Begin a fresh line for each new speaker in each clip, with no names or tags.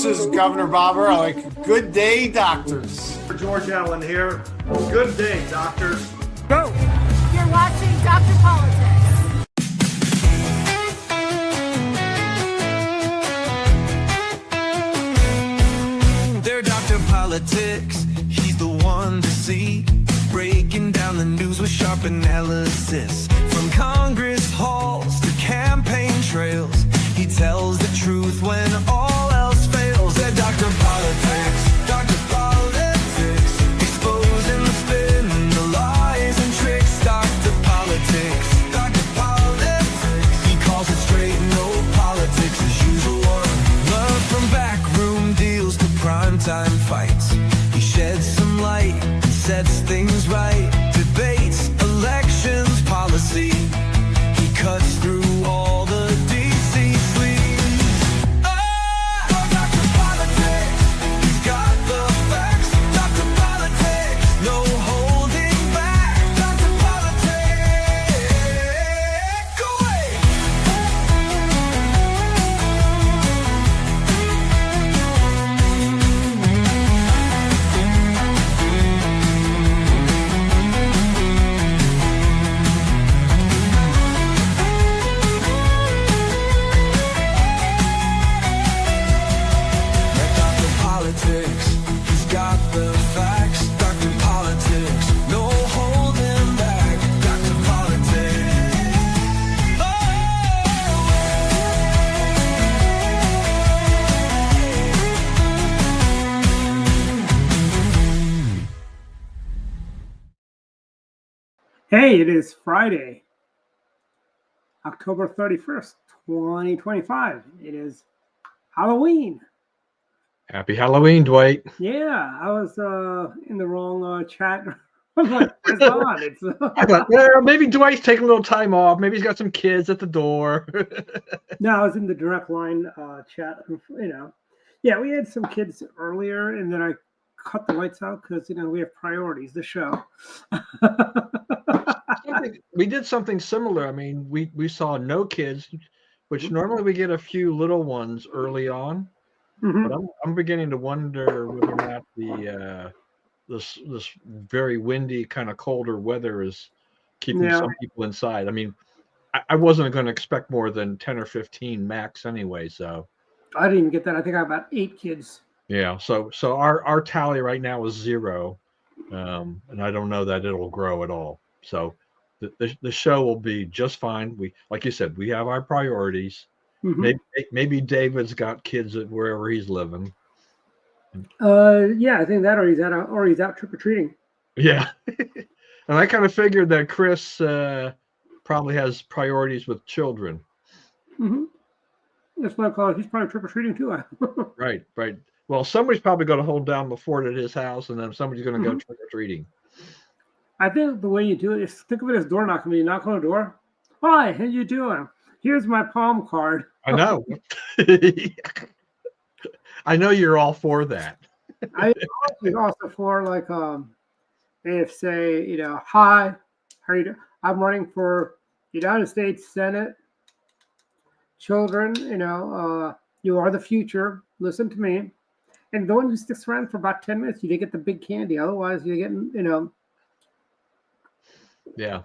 is Governor Bobber. I like good day, doctors.
George Allen here. Good day, doctors.
Go! You're watching Dr. Politics.
They're Dr. Politics. He's the one to see. Breaking down the news with sharp analysis. From Congress halls to campaign trails, he tells the truth when all else fails. They're Dr. Politics. Dr. Politics. Exposing the spin, the lies and tricks. Dr. Politics. Dr. Politics. He calls it straight, no politics as usual. Learn from backroom deals to primetime fights. He sheds some light and sets things right. Debates, elections, policy. He cuts through all the DC sleaze. Oh, Dr. Politics. He's got the facts. Dr. Politics. No holding back. Dr. Politics. Go away. Dr. Politics, he's got the facts. Dr. Politics, no holding back. Dr. Politics.
Hey, it is Friday, October 31st, 2025. It is Halloween.
Happy Halloween, Dwight.
Yeah, I was in the wrong chat. I'm like, it's on. It's
I thought, well, maybe Dwight's taking a little time off. Maybe he's got some kids at the door.
No, I was in the direct line chat. Yeah, we had some kids earlier, and then I cut the lights out because we have priorities. The show.
We did something similar. I mean, we saw no kids, which normally we get a few little ones early on.
Mhm.
But I'm beginning to wonder whether or not this very windy, kind of colder weather is keeping
Yeah.
some people inside. I mean, I wasn't going to expect more than 10 or 15 max anyway. So
I didn't even get that. I think I have about 8 kids.
yeah. So our tally right now is 0, and I don't know that it'll grow at all. So the show will be just fine. We, like you said, we have our priorities.
Mhm.
Maybe David's got kids at wherever he's living.
Yeah, I think that, or he's out trick or treating.
Yeah. And I kind of figured that Chris probably has priorities with children.
Mm-hmm. That's what I call it. He's probably trick or treating too.
Right. Well, somebody's probably going to hold down the fort at his house, and then somebody's going to go trick or treating.
I think the way you do it is think of it as door knocking. When you knock on the door, hi, how you doing? Here's my palm card.
I know. I know you're all for that.
I also for like if say hi, how are you doing? I'm running for United States Senate. Children, you are the future. Listen to me. And the one who sticks around for about 10 minutes, you get the big candy. Otherwise, you're getting,
Yeah.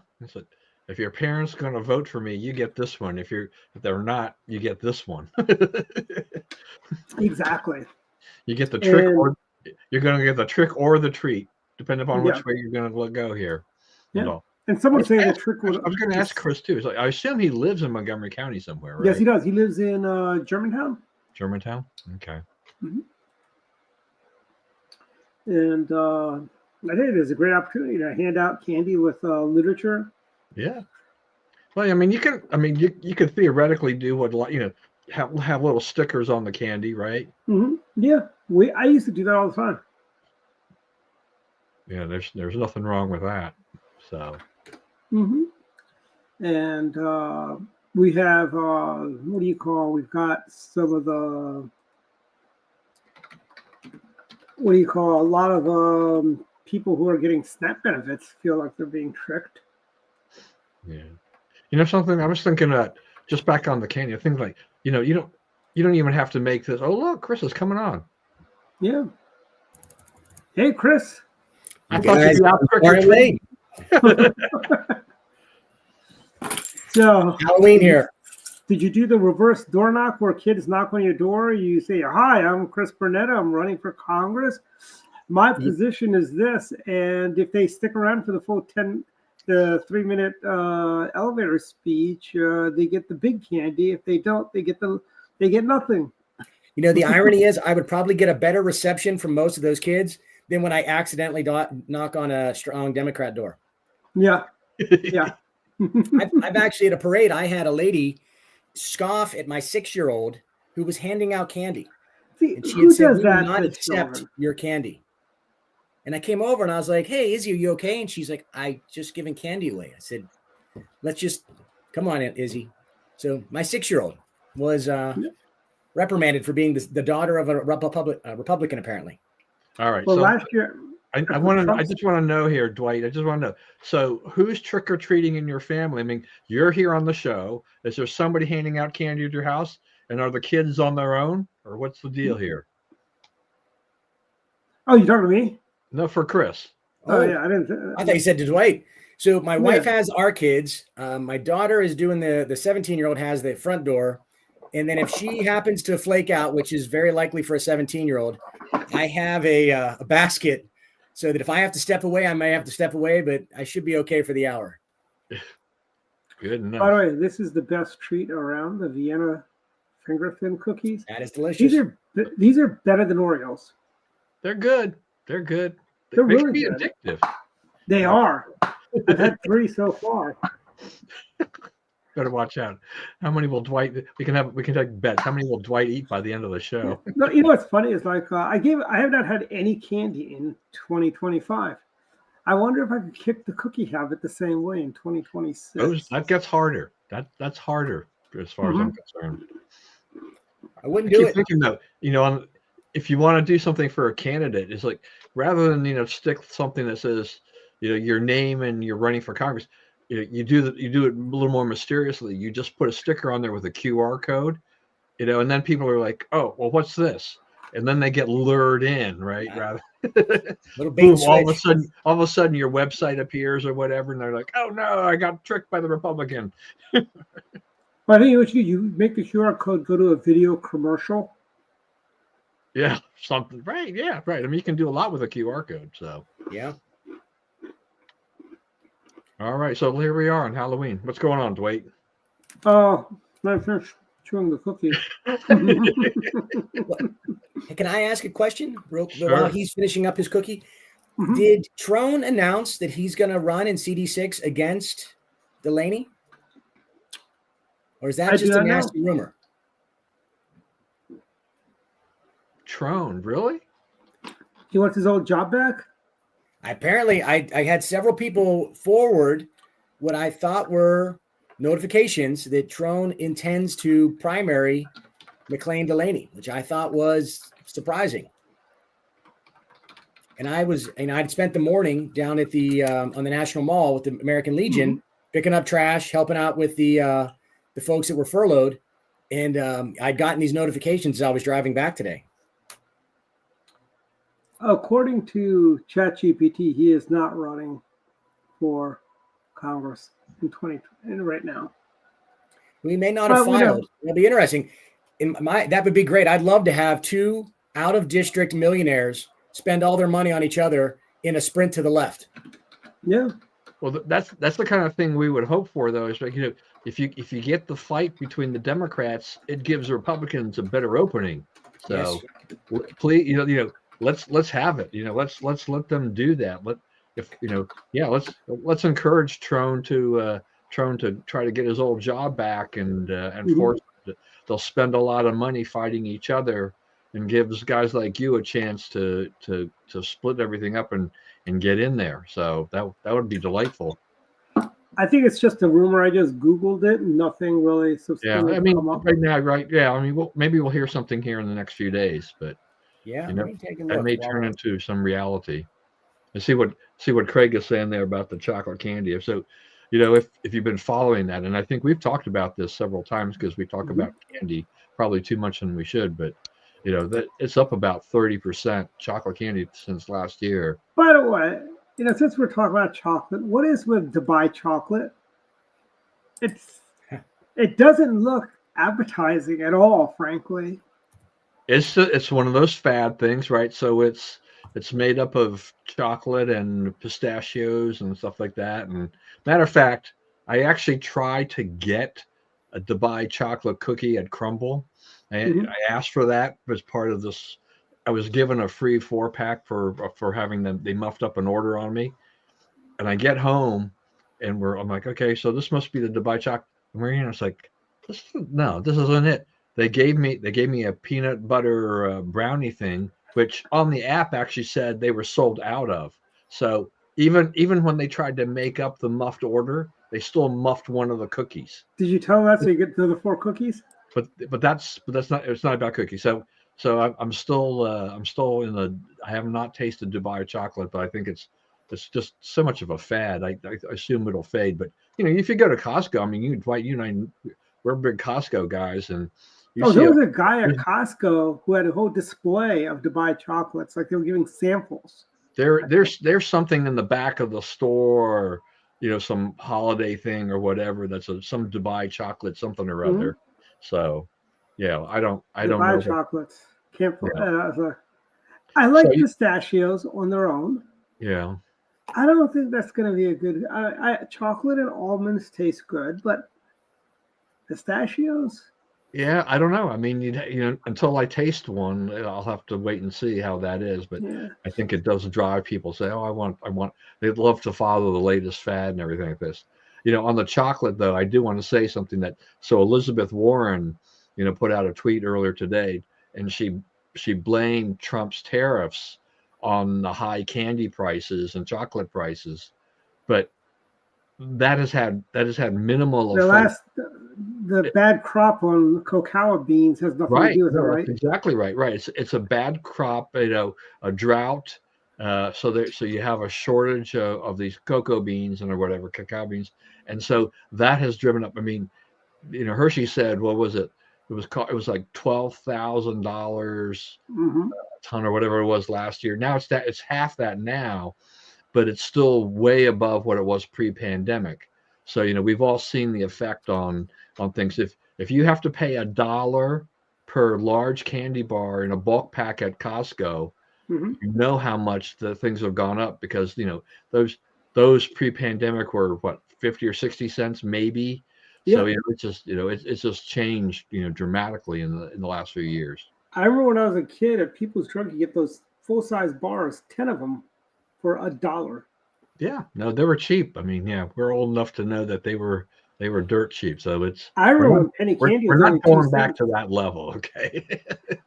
If your parents going to vote for me, you get this one. If they're not, you get this one.
Exactly.
You get the trick, or you're going to get the trick or the treat, depending upon which way you're going to go here.
Yeah. And someone saying the trick was.
I was going to ask Chris too. I assume he lives in Montgomery County somewhere, right?
Yes, he does. He lives in Germantown.
Germantown? Okay.
Mm-hmm. And I think there's a great opportunity to hand out candy with literature.
Yeah. Well, I mean, you could theoretically do what, have little stickers on the candy, right?
Mm-hmm. Yeah. I used to do that all the time.
Yeah, there's nothing wrong with that. So.
Mm-hmm. And we have we've got some of the a lot of people who are getting SNAP benefits feel like they're being tricked.
Yeah. Something I was thinking that just back on the candy, things like, you don't, You don't even have to make this. Oh, look, Chris is coming on.
Yeah. Hey, Chris.
I thought you'd be out trick-or-treating.
So
Halloween here.
did you do the reverse door knock where kids knock on your door? You say, "Hi, I'm Chris Burnetta. I'm running for Congress. My position is this," and if they stick around for the full 3-minute elevator speech, they get the big candy. If they don't, they get nothing.
You know, the irony is I would probably get a better reception from most of those kids than when I accidentally knock on a strong Democrat door.
Yeah, yeah.
I've actually at a parade, I had a lady scoff at my 6-year-old who was handing out candy.
See,
And she
who
had said,
does
"We will
that
not
to
accept
children?
your candy." And I came over and I was like, "Hey, Izzy, are you okay?" And she's like, "I just giving candy away." I said, "Let's just come on, Izzy." So my 6-year-old was reprimanded for being the daughter of a Republican, apparently.
All right.
Well,
So
last year,
I just want to know here, Dwight. I just want to know. So who's trick or treating in your family? I mean, you're here on the show. Is there somebody handing out candy at your house? And are the kids on their own, or what's the deal here?
oh, you talking to me?
No, for Chris.
Oh, yeah, I didn't.
I thought you said to Dwight. So my wife has our kids. My daughter is doing the 17-year-old has the front door. And then if she happens to flake out, which is very likely for a 17-year-old, I have a basket so that if I have to step away, I may have to step away, but I should be okay for the hour.
Good enough.
By the way, this is the best treat around, the Vienna finger thin cookies.
That is delicious.
These are better than Oreos.
They're good. They're good.
They're
They
really
be
good.
addictive.
They are. I've had 3 so far.
Better watch out. How many will Dwight? We can take bets. How many will Dwight eat by the end of the show?
No, you know what's funny is like I have not had any candy in 2025. I wonder if I could kick the cookie habit the same way in 2026.
That gets harder. That's harder as far as I'm concerned.
I wouldn't do
keep
it.
thinking though, if you want to do something for a candidate, it's like rather than stick something that says your name and you're running for Congress, you do it a little more mysteriously. You just put a sticker on there with a QR code, and then people are like, "Oh, well, what's this?" And then they get lured in, right? Rather,
Little
boom,
bait
all
switch.
of a sudden, your website appears or whatever, and they're like, "Oh no, I got tricked by the Republican."
Well, I think what you make the QR code go to a video commercial.
Yeah, something, right? Yeah, right. I mean, you can do a lot with a QR code. So
Yeah.
all right, so here we are on Halloween. What's going on, Dwight?
Oh, I finished chewing the cookie.
Hey, can I ask a question while
Sure.
he's finishing up his cookie? Did Trone announce that he's going to run in CD6 against Delaney? Or is that
I
just
do
a
not know.
nasty rumor?
Trone, really?
He wants his old job back?
Apparently, I had several people forward what I thought were notifications that Trone intends to primary McLean Delaney, which I thought was surprising. And I'd spent the morning down at the on the National Mall with the American Legion, picking up trash, helping out with the folks that were furloughed, and I'd gotten these notifications as I was driving back today.
According to ChatGPT, he is not running for Congress right now.
We may not have
Well, we
filed. It'll be interesting. That would be great. I'd love to have 2 out-of-district millionaires spend all their money on each other in a sprint to the left.
Yeah.
Well, that's the kind of thing we would hope for, though. Is like if you get the fight between the Democrats, it gives the Republicans a better opening. So, please, let's have it. Let's let them do that. Let's encourage Trone to try to get his old job back and force. They'll spend a lot of money fighting each other, and gives guys like you a chance to split everything up and get in there. So that would be delightful.
I think it's just a rumor. I just Googled it. Nothing really substantial.
Yeah, I mean,
come up.
right now, right? Yeah, I mean, maybe we'll hear something here in the next few days, but
Yeah,
that may turn into some reality. And see what Craig is saying there about the chocolate candy. So, if you've been following that, and I think we've talked about this several times because we talk about candy probably too much than we should, but that it's up about 30% chocolate candy since last year.
By the way, since we're talking about chocolate, what is with Dubai chocolate? It doesn't look appetizing at all, frankly.
It's one of those fad things, right? So it's made up of chocolate and pistachios and stuff like that. And matter of fact, I actually tried to get a Dubai chocolate cookie at Crumble. I asked for that as part of this. I was given a free 4-pack for having them. They muffed up an order on me, and I get home, and I'm like, okay, so this must be the Dubai chocolate. Marina was like, this isn't it. They gave me a peanut butter brownie thing, which on the app actually said they were sold out of. So even when they tried to make up the muffed order, they still muffed one of the cookies.
Did you tell them that so you get to the 4 cookies?
But that's not, it's not about cookies. So I'm still in the, I have not tasted Dubai chocolate, but I think it's just so much of a fad. I assume it'll fade. But if you go to Costco, I mean, you and I, we're big Costco guys, and
there was a guy at Costco who had a whole display of Dubai chocolates, like they were giving samples.
There's something in the back of the store, some holiday thing or whatever that's some Dubai chocolate, something or other. So, yeah, I don't know.
Dubai chocolates. I like pistachios on their own.
Yeah.
I don't think that's going to be a good. Chocolate and almonds taste good, but pistachios.
Yeah, I don't know. I mean, until I taste one, I'll have to wait and see how that is. But I think it does drive people say, "Oh, I want." They'd love to follow the latest fad and everything like this. On the chocolate though, I do want to say something that. So Elizabeth Warren, put out a tweet earlier today, and she blamed Trump's tariffs on the high candy prices and chocolate prices, but that has had minimal effect.
The bad crop on cacao beans has nothing to do with it, right?
Exactly right. It's a bad crop, a drought. So you have a shortage of these cocoa beans or whatever, cacao beans, and so that has driven up. I mean, Hershey said, what was it? It was like $12,000 a ton or whatever it was last year. Now it's half that now, but it's still way above what it was pre-pandemic. So we've all seen the effect on things. If you have to pay $1 per large candy bar in a bulk pack at Costco, you know how much the things have gone up, because those pre-pandemic were what, 50 or 60 cents maybe. Yeah. So it's just changed dramatically in the last few years.
I remember when I was a kid at People's Drug, you get those full-size bars, 10 of them for $1.
Yeah, no, they were cheap. I mean, yeah, we're old enough to know that they were dirt cheap. So
I remember when penny candy was only 2 cents.
We're not going back to that level, okay?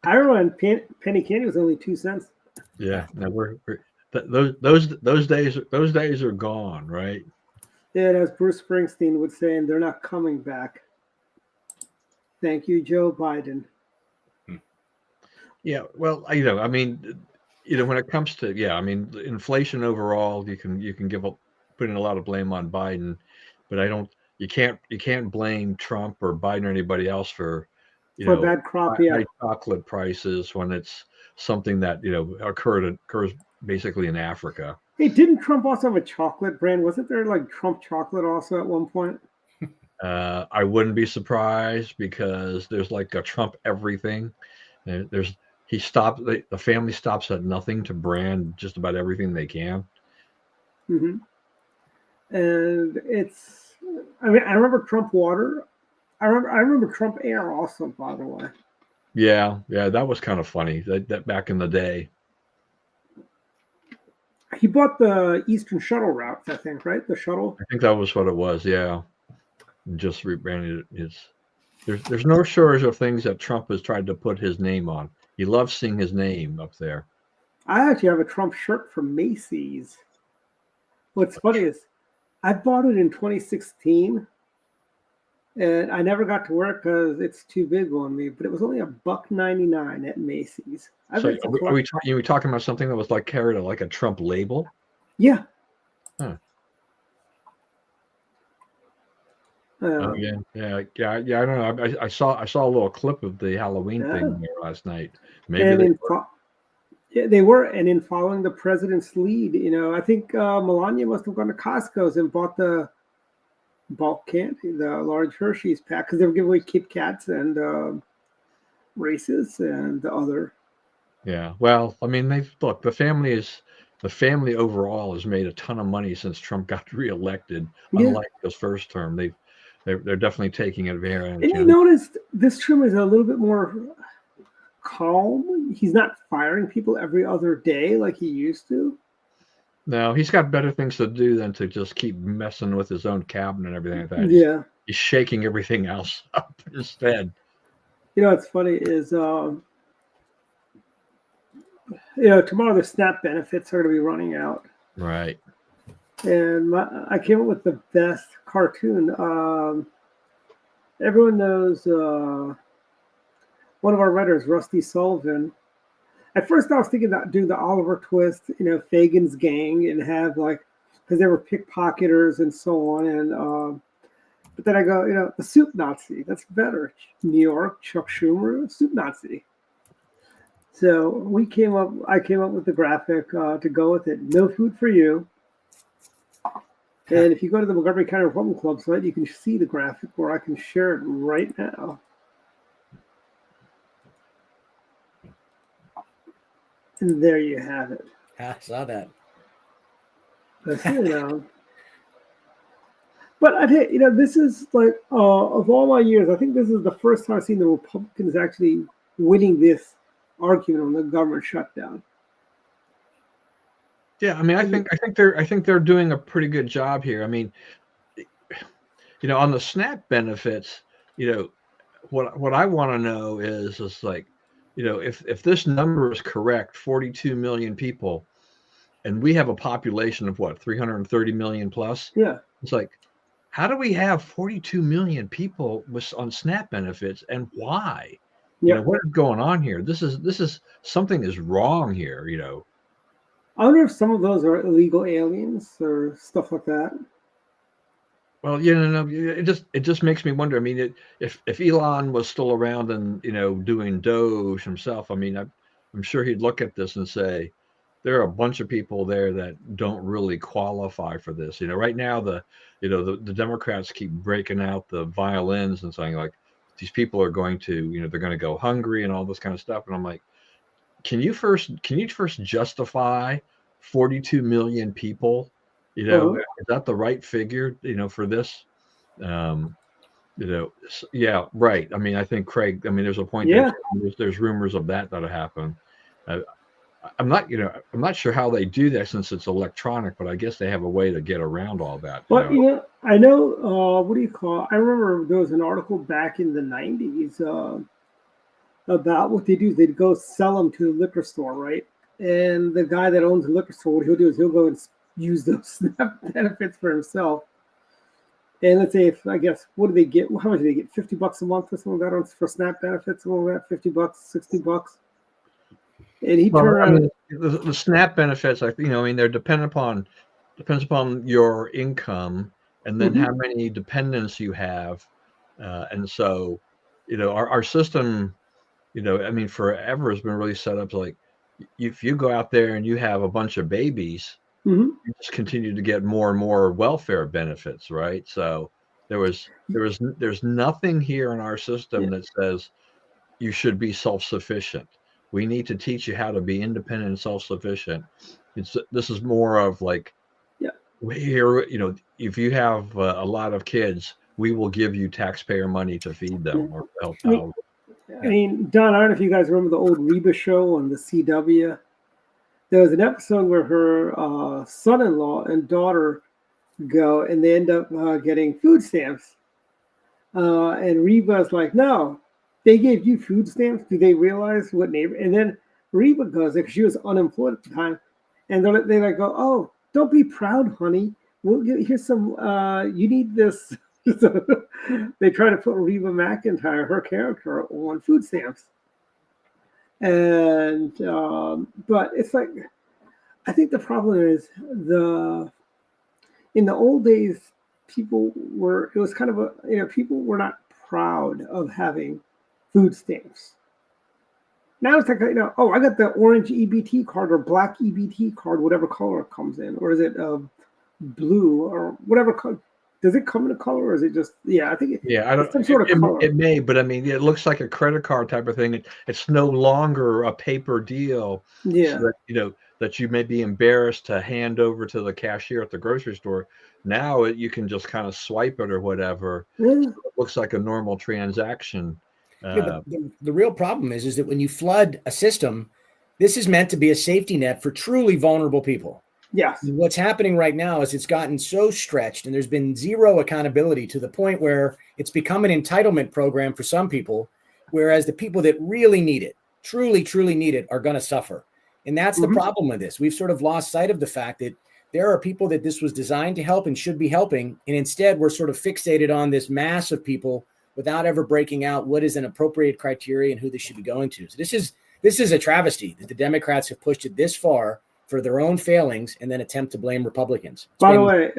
I remember when penny candy was only 2 cents.
Yeah, no, those days are gone, right?
Yeah, as Bruce Springsteen would say, and they're not coming back. Thank you, Joe Biden.
Yeah, well, I mean, when it comes to, inflation overall, you can put in a lot of blame on Biden, but you can't blame Trump or Biden or anybody else for
bad crop,
high chocolate prices when it's something that occurs basically in Africa.
Hey, didn't Trump also have a chocolate brand? Wasn't there like Trump chocolate also at one point?
I wouldn't be surprised, because there's like a Trump everything. The family stops at nothing to brand just about everything they can.
And I remember Trump water. I remember Trump air also, by the way.
Yeah, that was kind of funny. That back in the day.
He bought the Eastern Shuttle routes, I think, right? The shuttle.
I think that was what it was. Yeah, just rebranded it. There's no shortage of things that Trump has tried to put his name on. He loves seeing his name up there.
I actually have a Trump shirt from Macy's. What's funny is I bought it in 2016, and I never got to wear it because it's too big on me. But it was only $1.99 at Macy's.
So you were talking about something that was like carried like a Trump label?
Yeah.
Huh. Oh yeah. I don't know. I saw a little clip of the Halloween
Yeah.
thing there last night. Maybe
And
they
in yeah, they were, and in following the president's lead, I think Melania must have gone to Costco's and bought the bulk candy, the large Hershey's pack, because they were giving away Kit Kats and Reese's and the other.
Yeah. Well, I mean, the family overall has made a ton of money since Trump got reelected.
Yeah.
Unlike his first term, they're definitely taking advantage.
And you noticed this trim is a little bit more calm. He's not firing people every other day like he used to.
No, he's got better things to do than to just keep messing with his own cabinet and everything like that.
Yeah.
He's shaking everything else up instead.
What's funny is, tomorrow the SNAP benefits are going to be running out.
Right.
And I came up with the best cartoon. Everyone knows one of our writers, Rusty Sullivan. At first, I was thinking about doing the Oliver Twist, Fagin's gang, and have because they were pickpocketers and so on. And but then I go, the Soup Nazi. That's better. New York, Chuck Schumer, Soup Nazi. So I came up with the graphic to go with it. No food for you. And if you go to the Montgomery County Republican Club site, you can see the graphic where I can share it right now. And there you have it.
I saw that.
But I tell you, this is like, of all my years, I think this is the first time I've seen the Republicans actually winning this argument on the government shutdown.
Yeah, I mean, I think they're doing a pretty good job here. I mean, on the SNAP benefits, what I want to know is like, if this number is correct, 42 million people, and we have a population of what, 330 million plus?
Yeah.
It's like, how do we have 42 million people on SNAP benefits, and why?
Yeah.
What is going on here? This is something is wrong here.
I wonder if some of those are illegal aliens or stuff like that.
Well, it just makes me wonder. I mean, if Elon was still around and doing Doge himself, I mean, I'm sure he'd look at this and say, there are a bunch of people there that don't really qualify for this. Right now the Democrats keep breaking out the violins and saying like these people are going to they're going to go hungry and all this kind of stuff, and I'm like, can you first justify 42 million people? Is that the right figure, for this? Yeah, right. I mean, I think Craig, there's a point that there's rumors of that happen. I'm not sure how they do that since it's electronic, but I guess they have a way to get around all that.
But I know, what do you call it? I remember there was an article back in the 90s about what they do is they'd go sell them to the liquor store, right? And the guy that owns the liquor store, what he'll do is he'll go and use those SNAP benefits for himself. And let's say what do they get? How much do they get? $50 a month or something like that for SNAP benefits? Something like that, $50, $60. And he turned around.
The SNAP benefits, they're depends upon your income and then how many dependents you have, and so our system. Forever has been really set up like if you go out there and you have a bunch of babies, you just continue to get more and more welfare benefits, right? So there's nothing here in our system that says you should be self-sufficient. We need to teach you how to be independent and self-sufficient. This is more of like, here, if you have a lot of kids, we will give you taxpayer money to feed them or help out.
I mean, Don, I don't know if you guys remember the old Reba show on the CW. There was an episode where her son-in-law and daughter go and they end up getting food stamps. And Reba's like, no, they gave you food stamps. Do they realize what neighbor? And then Reba goes, because she was unemployed at the time. And they like go, oh, don't be proud, honey. Here's some, you need this. So they try to put Reba McEntire, her character, on food stamps. And but it's like, I think the problem is in the old days, people were, it was kind of a, people were not proud of having food stamps. Now it's like, oh, I got the orange EBT card or black EBT card, whatever color it comes in, or is it blue or whatever color? Does it come in a color, or is it just? Yeah, I think
I don't.
It's some sort of color.
It may, but I mean, it looks like a credit card type of thing. It's no longer a paper deal.
Yeah.
So that, that you may be embarrassed to hand over to the cashier at the grocery store. Now you can just kind of swipe it or whatever.
Yeah.
So it looks like a normal transaction.
But the real problem is that when you flood a system, this is meant to be a safety net for truly vulnerable people.
Yes.
And what's happening right now is it's gotten so stretched and there's been zero accountability to the point where it's become an entitlement program for some people, whereas the people that really need it, truly need it, are going to suffer. And that's the problem with this. We've sort of lost sight of the fact that there are people that this was designed to help and should be helping. And instead, we're sort of fixated on this mass of people without ever breaking out what is an appropriate criteria and who they should be going to. So this is a travesty that the Democrats have pushed it this far for their own failings and then attempt to blame Republicans.
By the way,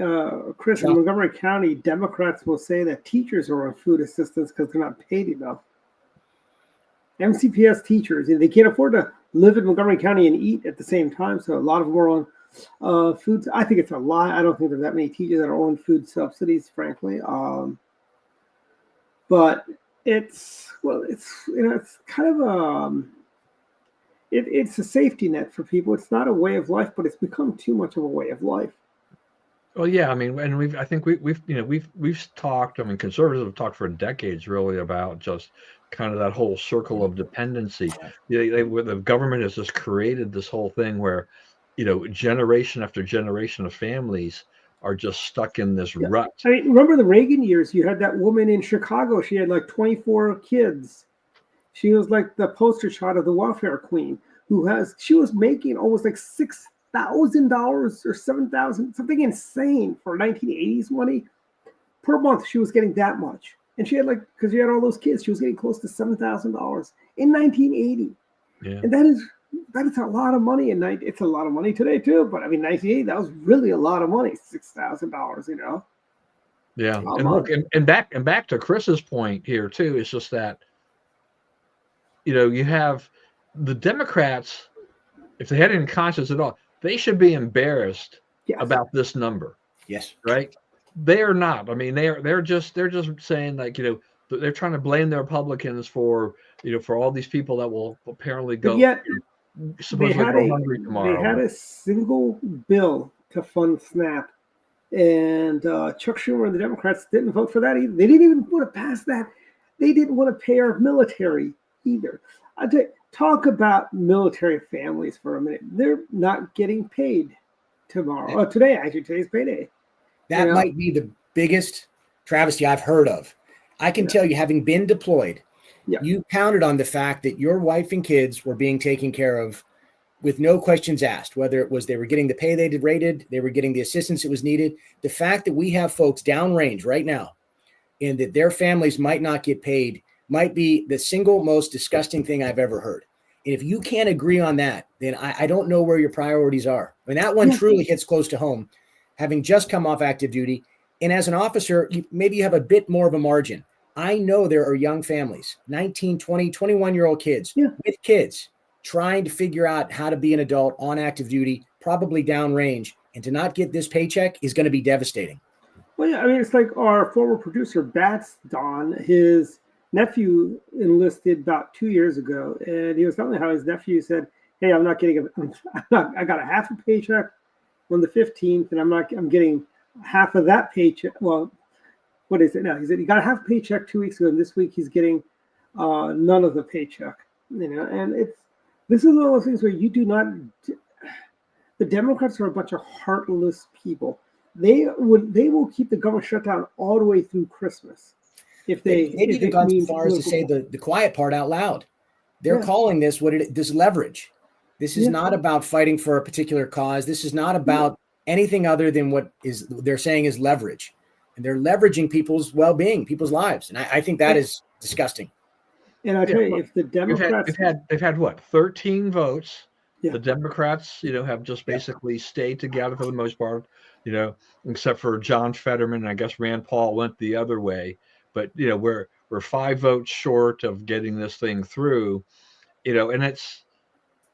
Chris, in Montgomery County, Democrats will say that teachers are on food assistance because they're not paid enough. MCPS teachers, they can't afford to live in Montgomery County and eat at the same time, so a lot of them are on food. I think it's a lie. I don't think there's that many teachers that are on food subsidies, frankly. But it's kind of it's a safety net for people. It's not a way of life, but it's become too much of a way of life.
Well, yeah, I mean, and we've talked. I mean, conservatives have talked for decades, really, about just kind of that whole circle of dependency. The government has just created this whole thing where, generation after generation of families are just stuck in this rut.
I mean, remember the Reagan years? You had that woman in Chicago. She had like 24 kids. She was like the poster child of the welfare queen, she was making almost like $6,000 or $7,000, something insane for 1980s money per month. She was getting that much, and she had because she had all those kids, she was getting close to $7,000 in 1980. Yeah, and that is a lot of money. And it's a lot of money today too. But I mean, 1980, that was really a lot of money. $6,000,
Yeah, and look, and back to Chris's point here too. It's just that. You have the Democrats, if they had any conscience at all, they should be embarrassed about this number.
Yes.
Right? They are not. I mean, they're just saying they're trying to blame the Republicans for all these people that will apparently go supposedly go hungry tomorrow.
They had a single bill to fund SNAP, and Chuck Schumer and the Democrats didn't vote for that either. They didn't even want to pass that. They didn't want to pay our military either. Talk about military families for a minute. They're not getting paid tomorrow. Today, actually, today's payday.
That might be the biggest travesty I've heard of. I can tell you, having been deployed, you counted on the fact that your wife and kids were being taken care of with no questions asked, whether it was they were getting the pay they rated, they were getting the assistance that was needed. The fact that we have folks downrange right now and that their families might not get paid might be the single most disgusting thing I've ever heard. And if you can't agree on that, then I don't know where your priorities are. I mean, that one truly hits close to home, having just come off active duty. And as an officer, maybe you have a bit more of a margin. I know there are young families, 19, 20, 21-year-old kids with kids trying to figure out how to be an adult on active duty, probably downrange, and to not get this paycheck is going to be devastating.
Well, yeah, I mean, it's like our former producer, Bats Don, his nephew enlisted about 2 years ago, and he was telling me how his nephew said, "Hey, I'm not getting I got a half a paycheck on the 15th, and I'm getting half of that paycheck." Well, what is it now? He said he got a half a paycheck 2 weeks ago, and this week he's getting none of the paycheck. And this is one of those things where you do not. The Democrats are a bunch of heartless people. They will keep the government shut down all the way through Christmas. If they've even gone so
far as to say the quiet part out loud. They're calling this this leverage. This is not about fighting for a particular cause. This is not about anything other than what they're saying is leverage. And they're leveraging people's well-being, people's lives. And I think that is disgusting.
And I tell you, if the Democrats
they've had what, 13 votes
Yeah.
The Democrats, have just basically stayed together for the most part, except for John Fetterman. I guess Rand Paul went the other way, but we're 5 votes short of getting this thing through, and it's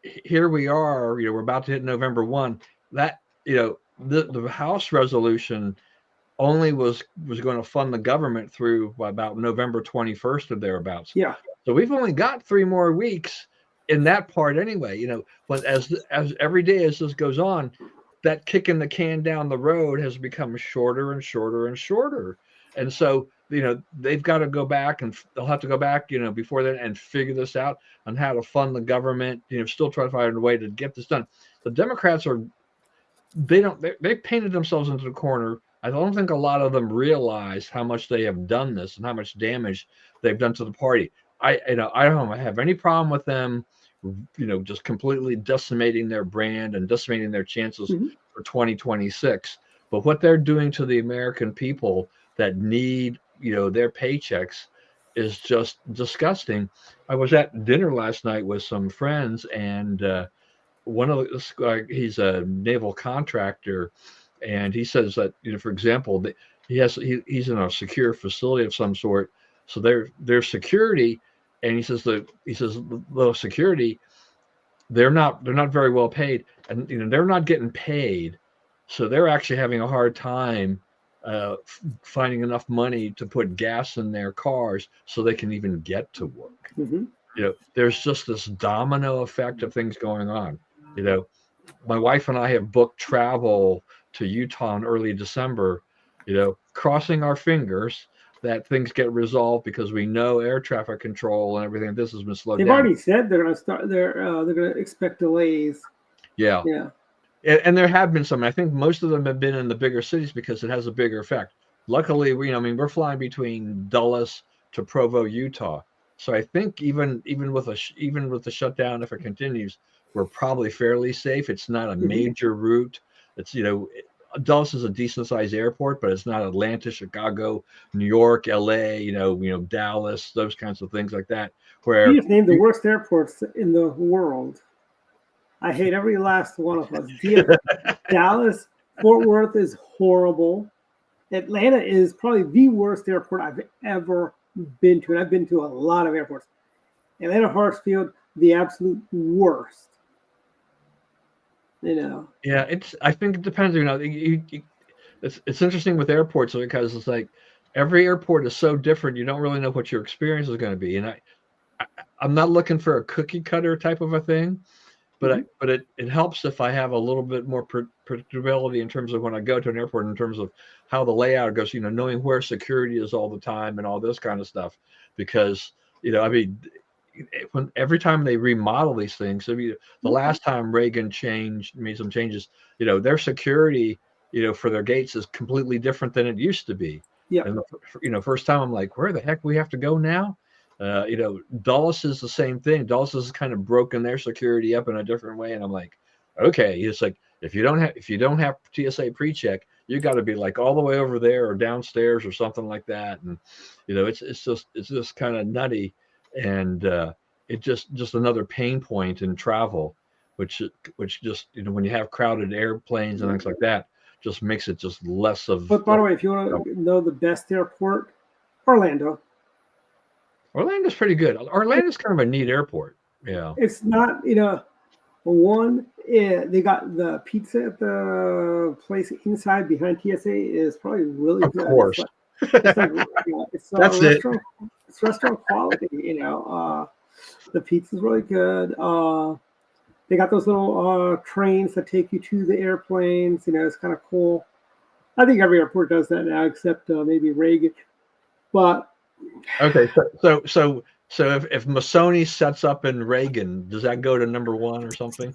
here we are, we're about to hit November 1. That, the House resolution only was going to fund the government through about November 21st or thereabouts.
Yeah.
So we've only got 3 more weeks in that part anyway. But as every day as this goes on, that kicking the can down the road has become shorter and shorter and shorter. And so, they've got to go back, and they'll have to go back, before then, and figure this out on how to fund the government, still try to find a way to get this done. The Democrats they painted themselves into the corner. I don't think a lot of them realize how much they have done this and how much damage they've done to the party. I don't have any problem with them, just completely decimating their brand and decimating their chances for 2026. But what they're doing to the American people that need, their paychecks is just disgusting. I was at dinner last night with some friends, and one of the, he's a naval contractor, and he says that, for example, he's in a secure facility of some sort, so their security, and he says the security, they're not very well paid, and they're not getting paid, so they're actually having a hard time finding enough money to put gas in their cars so they can even get to work. There's just this domino effect of things going on. My wife and I have booked travel to Utah in early December, crossing our fingers that things get resolved, because we know air traffic control and everything, this has been slowed down.
They've already said they're going to start. They're going to expect delays.
Yeah. And there have been some. I think most of them have been in the bigger cities because it has a bigger effect. Luckily, we're flying between Dulles to Provo, Utah. So I think even with the shutdown, if it continues, we're probably fairly safe. It's not a major route. It's, Dulles is a decent sized airport, but it's not Atlanta, Chicago, New York, LA, Dallas, those kinds of things like that. Where
you just named the worst airports in the world. I hate every last one of us. Dallas, Fort Worth is horrible. Atlanta is probably the worst airport I've ever been to, and I've been to a lot of airports. Atlanta Hartsfield, the absolute worst.
Yeah, I think it depends. It's interesting with airports, because it's like every airport is so different. You don't really know what your experience is going to be, and I'm not looking for a cookie cutter type of a thing. But it helps if I have a little bit more predictability in terms of when I go to an airport, in terms of how the layout goes, knowing where security is all the time and all this kind of stuff. Because, every time they remodel these things, the last time Reagan made some changes, their security, for their gates is completely different than it used to be.
Yeah.
And first time I'm like, where the heck we have to go now? Dulles is the same thing. Dulles has kind of broken their security up in a different way, and I'm like, okay, it's like if you don't have TSA pre-check, you got to be like all the way over there or downstairs or something like that, and it's just kind of nutty, and it just another pain point in travel, which just when you have crowded airplanes and things like that, just makes it just less of.
But by the way, if you want to know the best airport,
Orlando's pretty good. Orlando's kind of a neat airport. Yeah.
It's not, they got the pizza at the place inside behind TSA is probably really good.
Of course.
It's
That's
restaurant, it's restaurant quality, the pizza's really good. They got those little trains that take you to the airplanes, it's kind of cool. I think every airport does that now, except maybe Reagan. But
okay, so if Missoni sets up in Reagan, does that go to number 1 or something?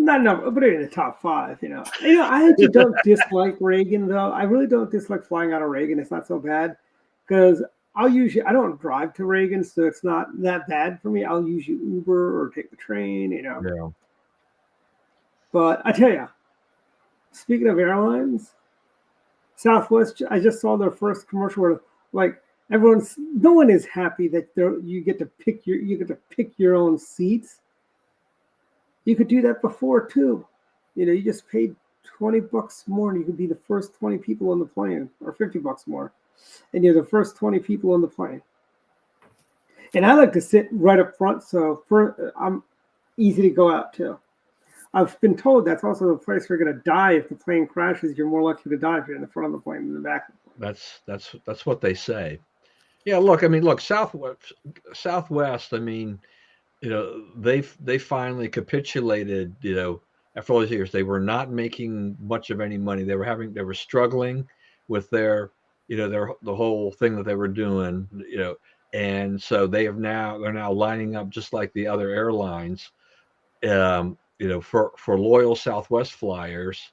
Not number, but in the top 5. I actually don't dislike Reagan though. I really don't dislike flying out of Reagan. It's not so bad because I don't drive to Reagan, so it's not that bad for me. I'll usually Uber or take the train.
Yeah.
But I tell you, speaking of airlines, Southwest, I just saw their first commercial where no one is happy that you get to pick your own seats. You could do that before too. You just paid $20 more, and you could be the first 20 people on the plane, or $50 more, and you're the first 20 people on the plane. And I like to sit right up front, so I'm easy to go out to. I've been told that's also the place where you're going to die if the plane crashes. You're more likely to die if you're in the front of the plane than the back of the plane.
That's what they say. Yeah, look, Southwest. I mean, they finally capitulated. After all these years, they were not making much of any money. They were struggling with their the whole thing that they were doing. And so they're now lining up just like the other airlines. For loyal Southwest flyers,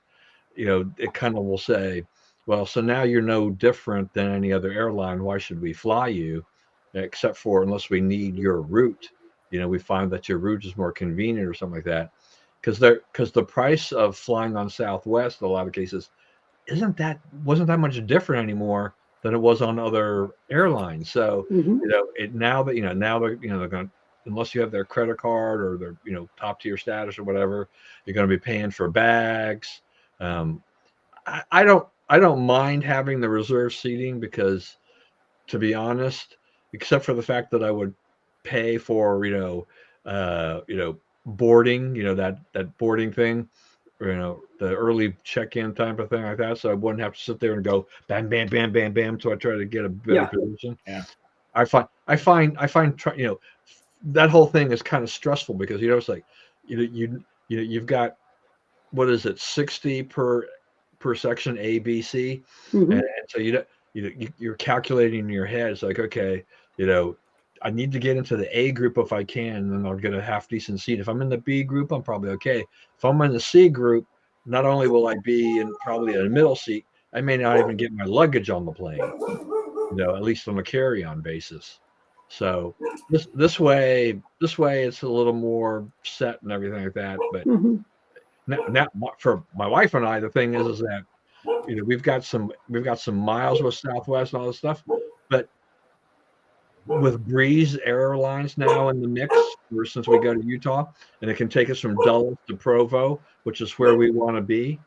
it kind of will say, well, so now you're no different than any other airline. Why should we fly you? Except for unless we need your route. We find that your route is more convenient or something like that. Because the price of flying on Southwest, in a lot of cases, wasn't that much different anymore than it was on other airlines. So, now that they're going to, unless you have their credit card or their top tier status or whatever, you're going to be paying for bags. I don't mind having the reserve seating because, to be honest, except for the fact that I would pay for boarding, that boarding thing, the early check-in type of thing like that, so I wouldn't have to sit there and go bam bam bam bam bam so I try to get a better position.
Yeah.
I find that whole thing is kind of stressful because it's like you've got, what is it, 60 per section A, B, C, and so you're calculating in your head. It's like, okay, I need to get into the A group if I can, and then I'll get a half decent seat. If I'm in the B group, I'm probably okay. If I'm in the C group, not only will I be in probably a middle seat, I may not even get my luggage on the plane, at least on a carry-on basis. So this way it's a little more set and everything like that. But now for my wife and I, the thing is that we've got some miles with Southwest and all this stuff, but with Breeze Airlines now in the mix, since we go to Utah, and it can take us from Dulles to Provo, which is where we want to be.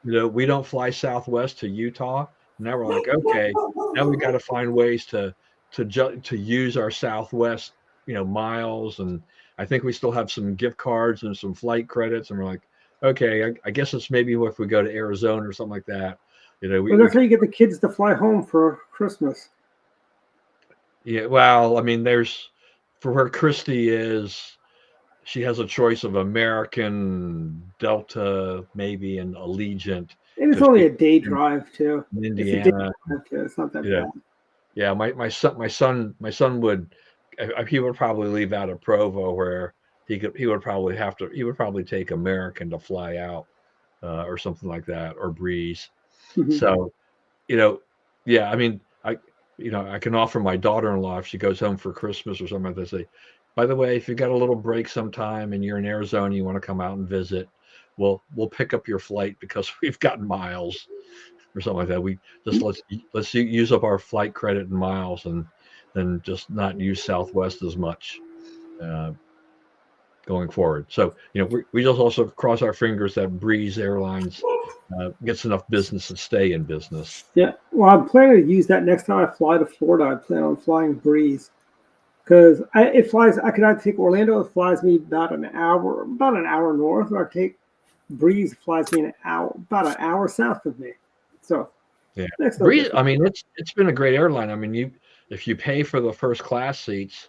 We don't fly Southwest to Utah. Now we're like, okay, now we got to find ways to use our Southwest, miles, and I think we still have some gift cards and some flight credits, and we're like, okay, I guess it's maybe if we go to Arizona or something like that.
That's how you get the kids to fly home for Christmas.
Yeah, well, I mean, for where Christy is, she has a choice of American, Delta, maybe, and Allegiant.
And it's only a day drive too.
In Indiana.
It's not that bad.
Yeah, my son would, he would probably leave out of Provo, where he would probably take American to fly out, or something like that, or Breeze. So, I mean, I can offer my daughter-in-law, if she goes home for Christmas or something like that, say, by the way, if you got a little break sometime and you're in Arizona, you want to come out and visit, we'll pick up your flight because we've got miles or something like that. We just let's use up our flight credit and miles, and then just not use Southwest as much going forward. So we just also cross our fingers that Breeze Airlines gets enough business to stay in business.
Yeah, well, I'm planning to use that next time I fly to Florida. I plan on flying Breeze because it flies. I could either take Orlando. It flies me about an hour north, or I take Breeze. Flies me about an hour south of me. So
yeah, Breeze. I mean, it's been a great airline. I mean, if you pay for the first class seats,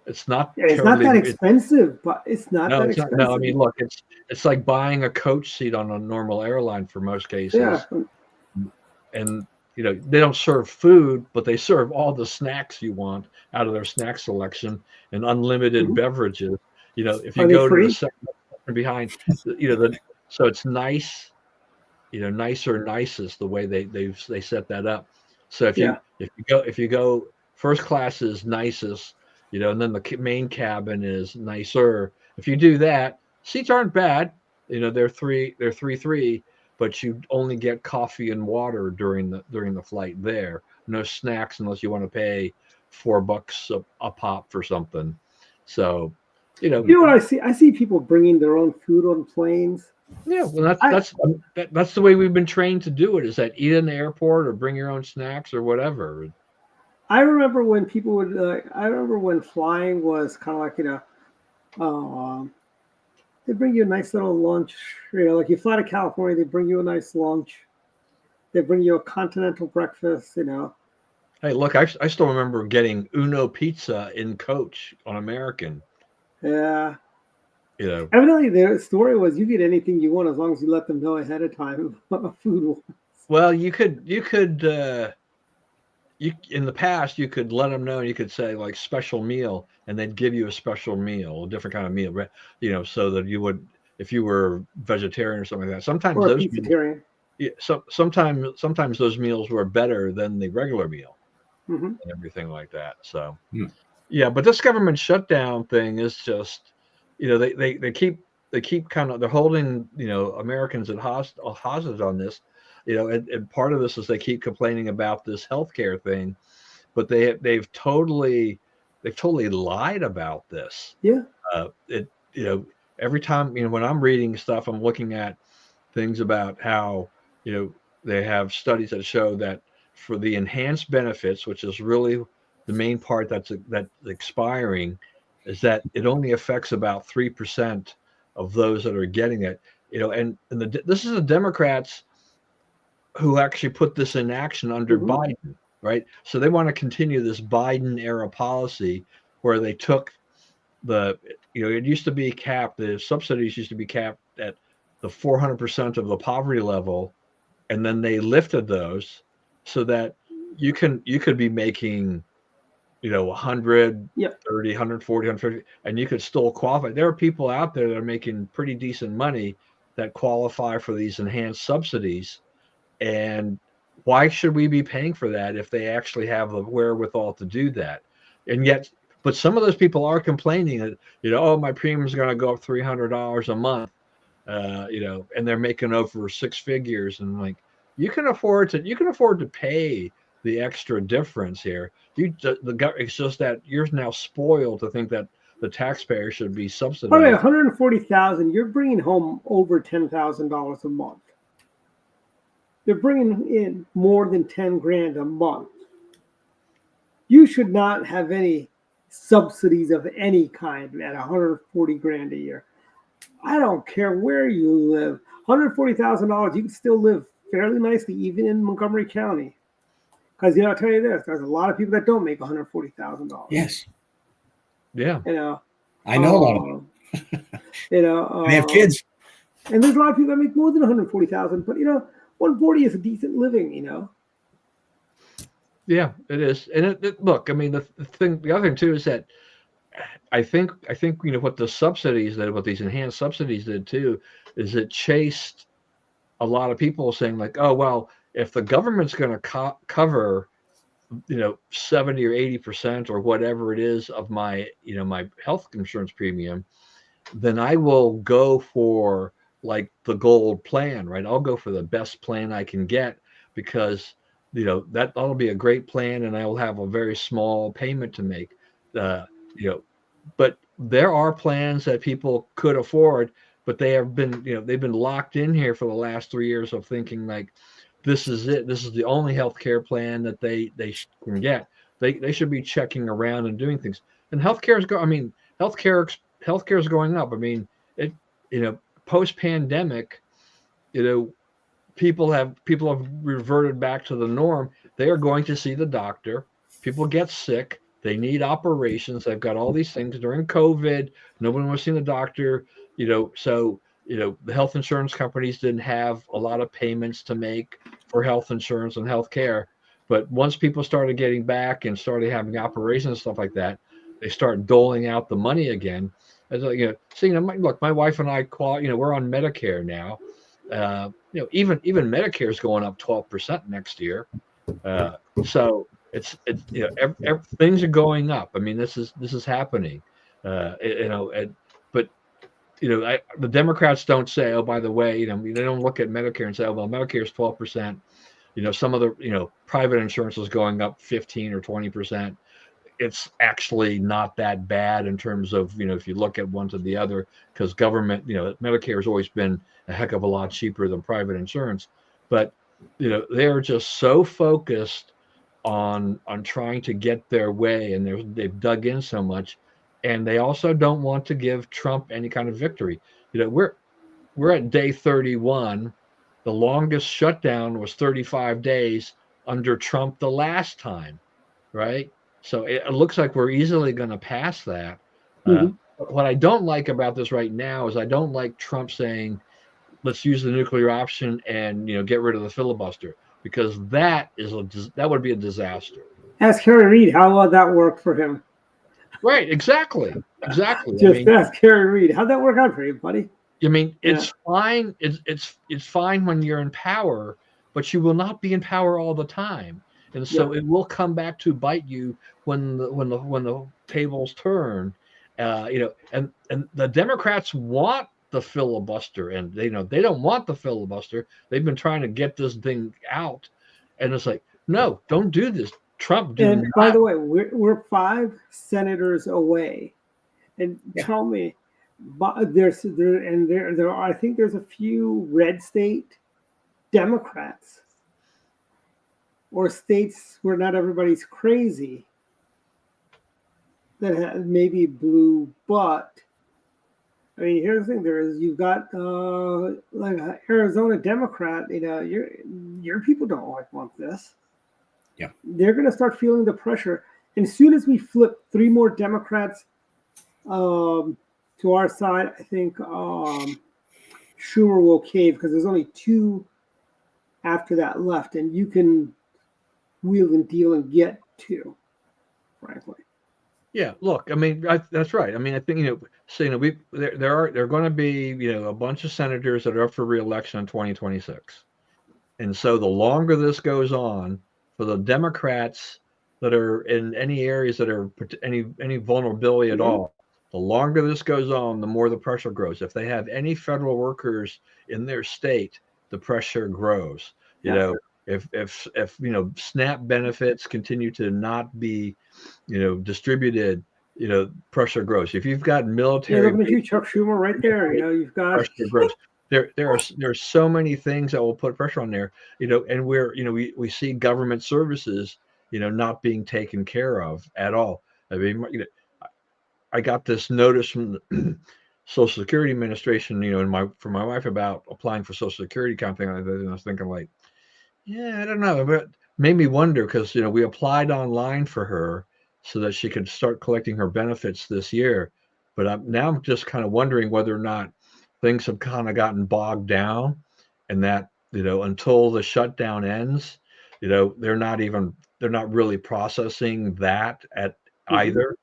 it's not.
Yeah, it's not that expensive, but it's not that expensive.
No, I mean, look, it's like buying a coach seat on a normal airline for most cases.
Yeah.
And they don't serve food, but they serve all the snacks you want out of their snack selection and unlimited beverages. If you go to the second behind, so it's nice. Nicest the way they set that up. So if you go first class is nicest, and then the main cabin is nicer. If you do that, seats aren't bad. They're 3-3, but you only get coffee and water during the flight there. No snacks unless you want to pay $4 a pop for something. So, You know,
You know what I see? I see people bringing their own food on planes.
yeah, well, that's the way we've been trained to do it. Is that eat in the airport or bring your own snacks or whatever.
I remember when people would. I remember when flying was kind of like they bring you a nice little lunch. You know, like you fly to California, they bring you a nice lunch. They bring you a continental breakfast. You know.
Hey, look, I still remember getting Uno pizza in coach on American.
Yeah.
You know,
Evidently, the story was you get anything you want as long as you let them know ahead of time what food was.
well, you in the past you could let them know. You could say like special meal, and they'd give you a special meal, a different kind of meal, you know, so that you would, if you were vegetarian or something like that. Sometimes
Or a
those meals,
pizzatarian.
yeah, sometimes those meals were better than the regular meal
Hmm.
and everything like that. So
Hmm.
yeah, but this government shutdown thing is just, you know, they keep kind of, they're holding, you know, Americans at hostage on this, you know, and part of this is they keep complaining about this healthcare thing, but they've totally lied about this.
Yeah.
It You know, every time, you know, when I'm reading stuff, I'm looking at things about how, you know, they have studies that show that for the enhanced benefits, which is really the main part that's expiring, is that it only affects about 3% of those that are getting it. You know, this is the Democrats who actually put this in action under
Hmm.
Biden, right? So they want to continue this Biden era policy where they took the, you know, it used to be capped, the subsidies used to be capped at the 400% of the poverty level, and then they lifted those so that you could be making, you know, 130,
Yep.
140, 150, and you could still qualify. There are people out there that are making pretty decent money that qualify for these enhanced subsidies, and why should we be paying for that if they actually have the wherewithal to do that? And yet, but some of those people are complaining that, you know, oh, my premium is going to go up $300 a month, you know, and they're making over six figures, and like, you can afford to pay the extra difference here. It's just that you're now spoiled to think that the taxpayer should be
By the way,
subsidized.
140,000. You're bringing home over $10,000 a month. They're bringing in more than 10 grand a month. You should not have any subsidies of any kind at 140 grand a year. I don't care where you live. $140,000, you can still live fairly nicely, even in Montgomery County. Because, you know, I'll tell you this, there's a lot of people that don't make $140,000.
Yes,
Yeah.
You know,
I know a lot of them.
you know,
They have kids.
and there's a lot of people that make more than 140,000. But you know, 140 is a decent living. You know.
Yeah, it is. And look, I mean, the other thing too is that I think you know what what these enhanced subsidies did too, is it chased a lot of people saying like, oh well, if the government's going to cover, you know, 70 or 80% or whatever it is of my, you know, my health insurance premium, then I will go for like the gold plan, right? I'll go for the best plan I can get because, you know, that'll be a great plan and I will have a very small payment to make. You know, but there are plans that people could afford, but they have been, you know, they've been locked in here for the last 3 years of thinking like, this is it. This is the only healthcare plan that they can get. They should be checking around and doing things. And healthcare healthcare is going up. I mean, it, you know, post pandemic, you know, people have reverted back to the norm. They are going to see the doctor. People get sick. They need operations. They've got all these things during COVID. Nobody was seeing the doctor, you know, so, you know, the health insurance companies didn't have a lot of payments to make for health insurance and health care. But once people started getting back and started having operations and stuff like that, they start doling out the money again. As you know, so, you know, look, my wife and I you know, we're on Medicare now. You know, even Medicare is going up 12% next year. So it's you know, things are going up. I mean, this is happening. You know, but you know, the Democrats don't say, oh, by the way, you know, they don't look at Medicare and say, oh, well, Medicare is 12%. You know, some of the, you know, private insurance is going up 15 or 20%. it's actually not that bad in terms of, if you look at one to the other, because government, Medicare has always been a heck of a lot cheaper than private insurance. But, they're just so focused on trying to get their way, and they've dug in so much, and they also don't want to give Trump any kind of victory. We're at day 31. The longest shutdown was 35 days under Trump the last time, right? So it looks like we're easily going to pass that. What I don't like about this right now is I don't like Trump saying, let's use the nuclear option and get rid of the filibuster, because that would be a disaster.
Ask Harry Reid how that worked for him.
Right, exactly.
Just ask Harry Reid. How'd that work out for you, buddy?
It's fine. It's fine when you're in power, but you will not be in power all the time, and so it will come back to bite you when the tables turn. And the Democrats want the filibuster, and they don't want the filibuster. They've been trying to get this thing out, and it's like, no, don't do this, Trump.
By the way, we're 5 senators away, and tell me. But I think there's a few red state Democrats or states where not everybody's crazy that have maybe blue, but I mean, here's the thing: you've got like an Arizona Democrat. Your people don't want this.
Yeah,
they're going to start feeling the pressure, and as soon as we flip 3 more Democrats to our side, I think Schumer will cave, because there's only 2 after that left, and you can wheel and deal and get 2, frankly.
Yeah, look, I mean, that's right. I mean, I think there are going to be a bunch of senators that are up for re-election in 2026, and so the longer this goes on, for the Democrats that are in any areas that are any vulnerability at all, the longer this goes on, the more the pressure grows. If they have any federal workers in their state, the pressure grows. If SNAP benefits continue to not be, distributed, pressure grows. If you've got military,
look at you, Chuck Schumer, right there. You've got
pressure grows. There are so many things that will put pressure on there. And we see government services, not being taken care of at all. I mean, I got this notice from the Social Security Administration, for my wife about applying for Social Security kind of thing. And I was thinking, like, I don't know. But it made me wonder, because, we applied online for her so that she could start collecting her benefits this year. But I'm just kind of wondering whether or not things have kind of gotten bogged down, and that, until the shutdown ends, they're not really processing that at either.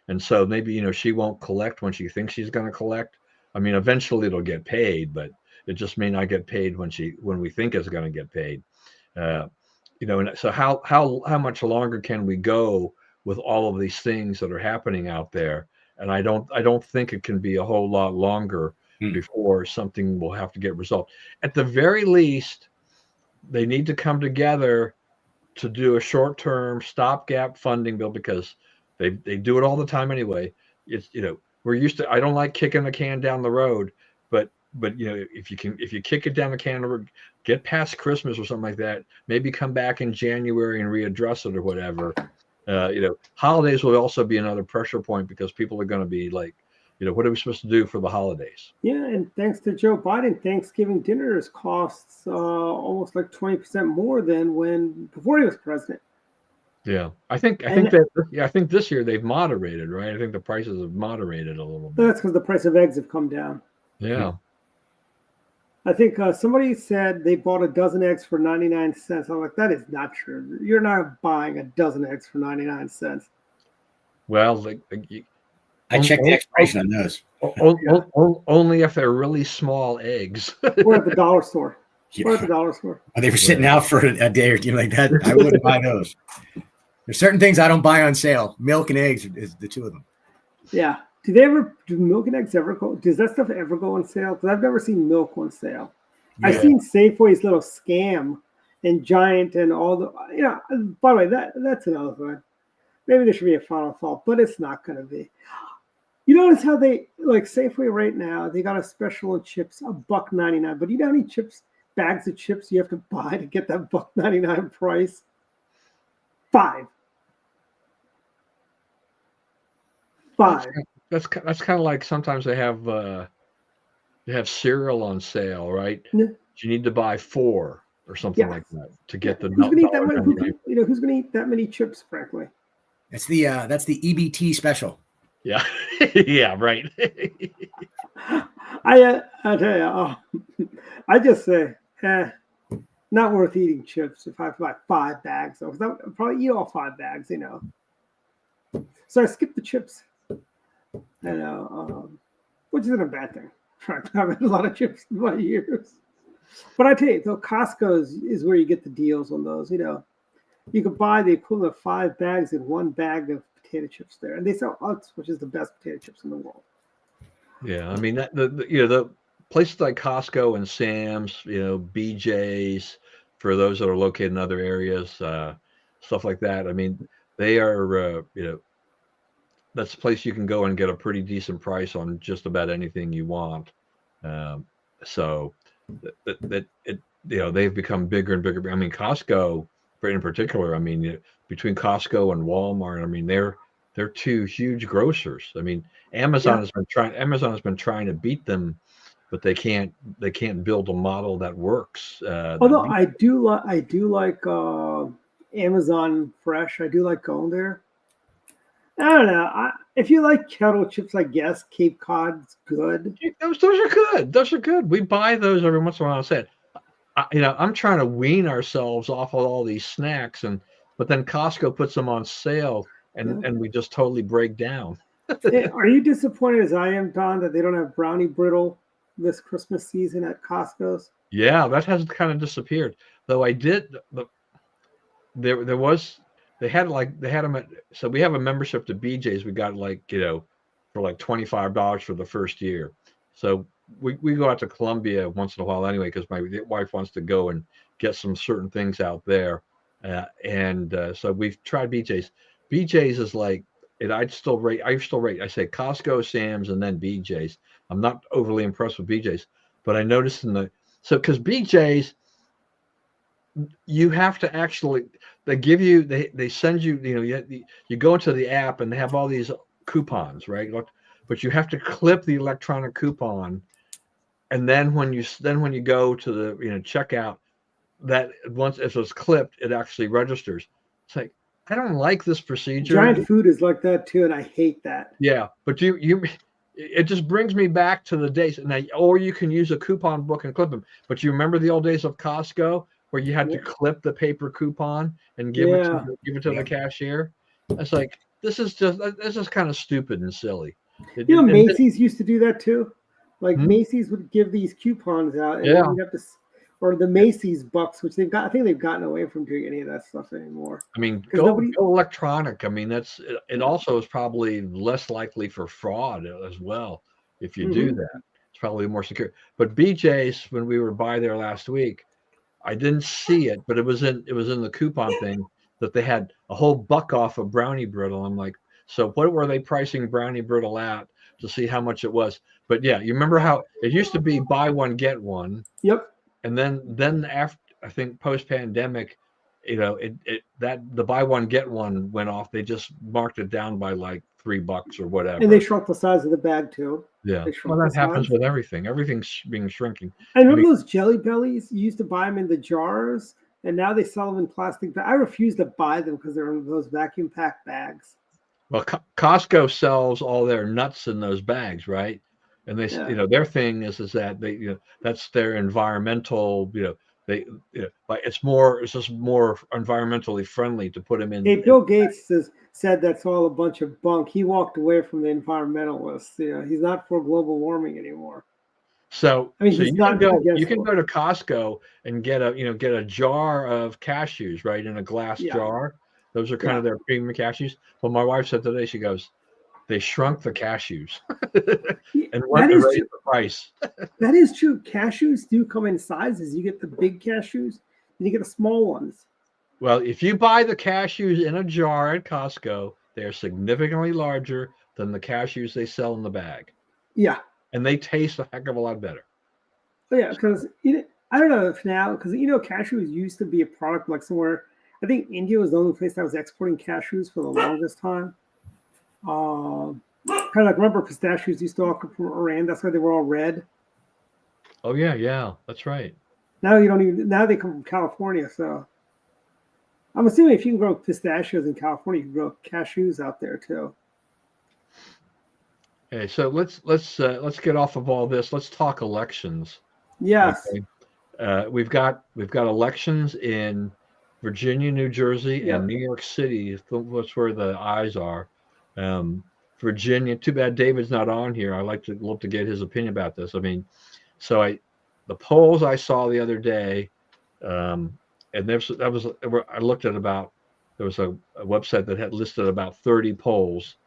And so maybe, she won't collect when she thinks she's going to collect. I mean, eventually it'll get paid, but it just may not get paid when we think it's going to get paid. And so how much longer can we go with all of these things that are happening out there? And I don't think it can be a whole lot longer before something will have to get resolved. At the very least, they need to come together to do a short-term stopgap funding bill, because they do it all the time anyway. It's we're used to. I don't like kicking the can down the road, but if you kick it down the can, get past Christmas or something like that, maybe come back in January and readdress it or whatever. Holidays will also be another pressure point, because people are going to be like, what are we supposed to do for the holidays?
Yeah, and thanks to Joe Biden, Thanksgiving dinners costs almost like 20% more than before he was president.
Yeah, I think this year they've moderated, right? I think the prices have moderated a little bit.
That's because the price of eggs have come down.
Yeah.
I think somebody said they bought a dozen eggs for 99 cents. I'm like, that is not true. You're not buying a dozen eggs for 99 cents.
Well,
I checked the expiration on those.
Only if they're really small eggs.
We're at the dollar store.
Yeah.
We're at the dollar store.
They were sitting out for a day or two like that. I wouldn't buy those. There's certain things I don't buy on sale. Milk and eggs is the 2 of them.
Yeah. Do milk and eggs ever go? Does that stuff ever go on sale? Because I've never seen milk on sale. Yeah. I've seen Safeway's little scam and Giant and all the. By the way, that's another thing. maybe there should be a final thought, but it's not going to be. You notice how they like Safeway right now? They got a special on chips, $1.99. But you know how many bags of chips you have to buy to get that $1.99 price? 5.
That's kind of like sometimes they have cereal on sale, right?
Yeah.
You need to buy 4 or something like that to get the
Who's going to eat that many?
$1.99.
Who's going to eat that many chips? Frankly,
That's the EBT special.
Yeah, yeah, right.
I tell you, I just say, not worth eating chips if I have to buy 5 bags. So I'll probably eat all 5 bags, you know. So I skipped the chips, and which isn't a bad thing. I've had a lot of chips in my years, but I tell you, though, Costco is where you get the deals on those. You know, you could buy the equivalent of 5 bags in 1 bag of potato chips there, and they sell Utz, which is the best potato chips in the world.
Yeah, I mean that the places like Costco and Sam's, BJ's for those that are located in other areas, stuff like that. I mean, they are that's a place you can go and get a pretty decent price on just about anything you want. So they've become bigger and bigger. I mean, Costco, in particular. I mean, between Costco and Walmart, I mean they're 2 huge grocers. I mean, Amazon has been trying to beat them, but they can't build a model that works.
Although I do like Amazon Fresh. I do like going there. I don't know. If you like kettle chips, I guess Cape Cod's good.
Those are good. Those are good. We buy those every once in a while. I said, I'm trying to wean ourselves off of all these snacks, but then Costco puts them on sale, and we just totally break down.
Are you disappointed as I am, Don, that they don't have brownie brittle this Christmas season at Costco's?
Yeah, that has kind of disappeared. Though I did. They had them at, so we have a membership to BJ's. We got for like $25 for the first year. So we go out to Columbia once in a while anyway, because my wife wants to go and get some certain things out there. So we've tried BJ's. BJ's is like, I still rate, I say Costco, Sam's, and then BJ's. I'm not overly impressed with BJ's, but I noticed because BJ's, you have to actually, they send you, you go into the app and they have all these coupons, right? But you have to clip the electronic coupon. And then when you go to the, checkout, that once if it's clipped, it actually registers. It's like, I don't like this procedure.
Giant Food is like that too, and I hate that.
Yeah, but it just brings me back to the days. Now, or you can use a coupon book and clip them. But you remember the old days of Costco where you had to clip the paper coupon and give it to the cashier? It's like, this is kind of stupid and silly.
Macy's used to do that too. Like Macy's would give these coupons out, and then you have to. Or the Macy's bucks, which they've got. I think they've gotten away from doing any of that stuff anymore.
I mean, go electronic. I mean, it also is probably less likely for fraud as well if you do that. It's probably more secure. But BJ's, when we were by there last week, I didn't see it, but it was in the coupon thing that they had a whole $1 off of brownie brittle. I'm like, so what were they pricing brownie brittle at to see how much it was? But yeah, you remember how it used to be buy one get one.
Yep.
And then after, I think post pandemic, the buy one get one went off. They just marked it down by like $3 or whatever.
And they shrunk the size of the bag too.
Yeah, well, that happens with everything. Everything's being shrinking.
And remember those Jelly Bellies? You used to buy them in the jars, and now they sell them in plastic bags. I refuse to buy them because they're in those vacuum packed bags.
Well, Costco sells all their nuts in those bags, right? And they, their thing is that they, that's their environmental, like it's just more environmentally friendly to put them in.
Hey, Bill Gates said that's all a bunch of bunk. He walked away from the environmentalists. He's not for global warming anymore.
So, you can go to Costco and get a jar of cashews, right, in a glass jar. Those are kind of their premium cashews. Well, my wife said today, she goes, they shrunk the cashews and went to raise the price.
That is true. Cashews do come in sizes. You get the big cashews and you get the small ones.
Well, if you buy the cashews in a jar at Costco, they are significantly larger than the cashews they sell in the bag,
Yeah.
and they taste a heck of a lot better.
But yeah, because I don't know if now, because cashews used to be a product like somewhere. I think India was the only place that was exporting cashews for the longest time. Kind of like remember pistachios used to all come from Iran. That's why they were all red.
Oh yeah, that's right.
Now you don't even. Now they come from California. So I'm assuming if you can grow pistachios in California, you can grow cashews out there too.
Okay, so let's get off of all this. Let's talk elections.
Yes.
Okay. We've got elections in Virginia, New Jersey,
Yep.
and New York City. That's where the eyes are. Virginia. Too bad David's not on here. I love to get his opinion about this. I mean, the polls I saw the other day, and I looked at there was a website that had listed about 30 polls.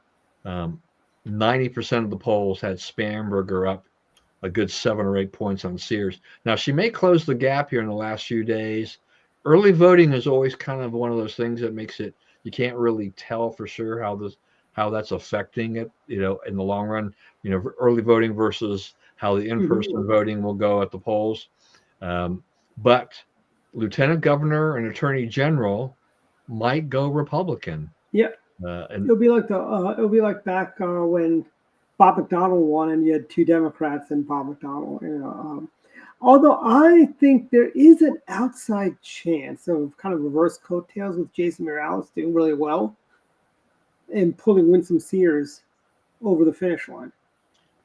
90% of the polls had Spamberger up a good 7 or 8 points on Sears. Now she may close the gap here in the last few days. Early voting is always kind of one of those things that makes it you can't really tell for sure how that's affecting it, in the long run. Early voting versus how the in-person voting will go at the polls. But Lieutenant Governor and Attorney General might go Republican.
Yeah.
And
it'll be like back when Bob McDonnell won, and you had two Democrats and Bob McDonnell. Although I think there is an outside chance of kind of reverse coattails with Jason Morales doing really well and pulling Winsome Sears over the finish line.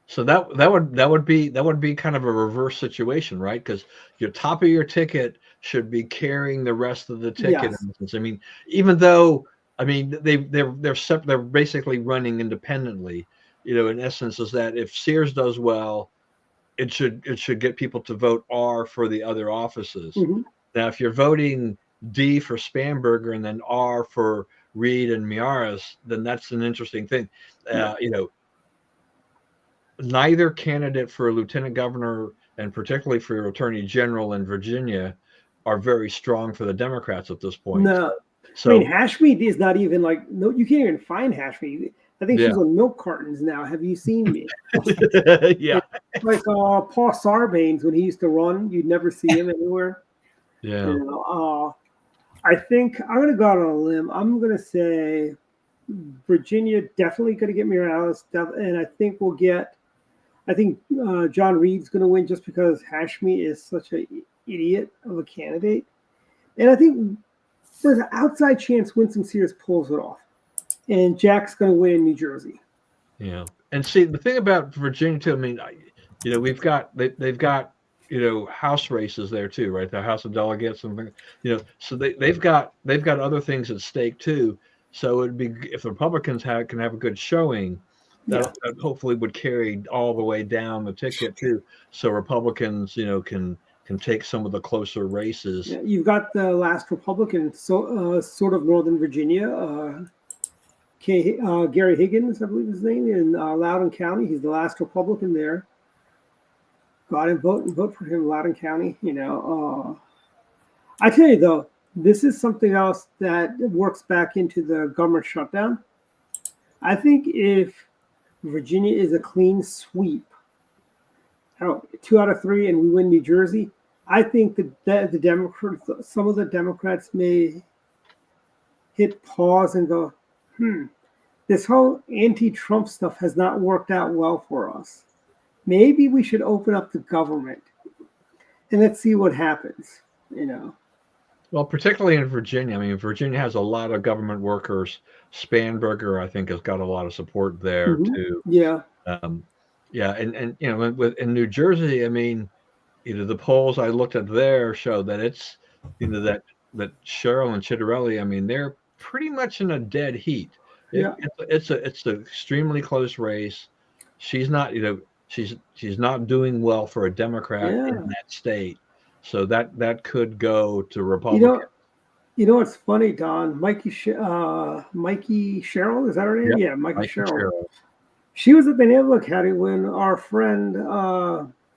So that would be kind of a reverse situation, right? Because your top of your ticket should be carrying the rest of the ticket.
Yes.
I mean, even though they're basically running independently. In essence, is that if Sears does well, it should get people to vote R for the other offices.
Mm-hmm.
Now, if you're voting D for Spamberger and then R for Reed and Miaris, then that's an interesting thing. Neither candidate for lieutenant governor and particularly for attorney general in Virginia are very strong for the Democrats at this point.
No.
So,
I mean, Hashmi is not even no, you can't even find Hashmi. I think
Yeah.
she's on milk cartons now. Have you seen me?
Yeah.
Like Paul Sarbanes, when he used to run, you'd never see him anywhere.
Yeah.
I think I'm going to go out on a limb. I'm going to say Virginia definitely going to get Morales, and I think John Reed's going to win just because Hashmi is such an idiot of a candidate. And I think there's an outside chance Winsome Sears pulls it off. And Jack's going to win in New Jersey.
Yeah. And see, the thing about Virginia, too, I mean, they've got, House races there, too, right? The House of Delegates and, so they've got other things at stake, too. So it'd be if the Republicans can have a good showing, that hopefully would carry all the way down the ticket, too. So Republicans, can take some of the closer races.
Yeah, you've got the last Republican, sort of Northern Virginia, Gary Higgins, I believe his name, in Loudoun County. He's the last Republican there. Go out and vote for him, Loudoun County. I tell you though, this is something else that works back into the government shutdown. I think if Virginia is a clean sweep, 2 out of 3, and we win New Jersey, I think that the Democrats, some of the Democrats may hit pause and go, this whole anti-Trump stuff has not worked out well for us. Maybe we should open up the government and let's see what happens,
Well, particularly in Virginia. I mean, Virginia has a lot of government workers. Spanberger, I think, has got a lot of support there, too.
Yeah.
And in New Jersey, I mean, the polls I looked at there show that it's, that Cheryl and Chitterelli, I mean, they're pretty much in a dead heat. It's an extremely close race. She's not, she's not doing well for a Democrat in that state. So that could go to Republicans.
What's funny, Don? Mikey Sherrill, is that her name?
Yep.
Yeah, Mikey Sherrill. She was at the Naval Academy when our friend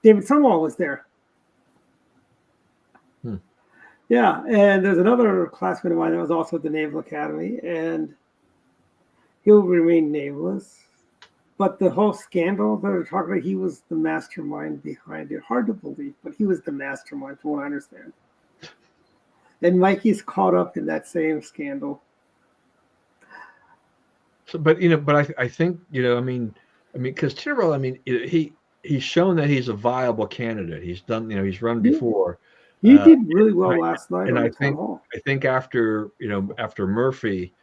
David Sumwall was there. Yeah, and there's another classmate of mine that was also at the Naval Academy, and he'll remain nameless. But the whole scandal that they're talking about, he was the mastermind behind it. Hard to believe, but he was the mastermind, from what I understand. And Mikey's caught up in that same scandal.
So, but I think because Tyrrell, he's shown that he's a viable candidate. He's done, he's run before.
He did really well last night
And
on
I
the town hall.
think after Murphy,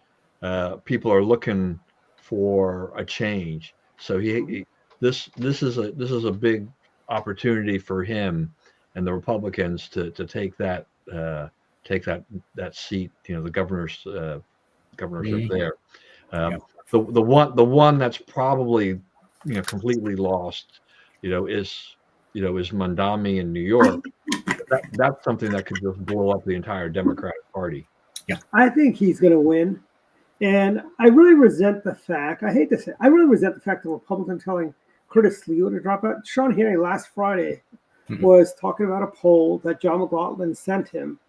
people are looking for a change. So this is a big opportunity for him and the Republicans to take that seat. The governorship there. The one that's probably completely lost, is Mondami in New York. That's something that could just blow up the entire Democratic Party.
Yeah,
I think he's going to win, and I really resent the fact. I hate to say, I really resent the fact that Republicans telling Curtis Sliwa to drop out. Sean Hannity last Friday was talking about a poll that John McLaughlin sent him.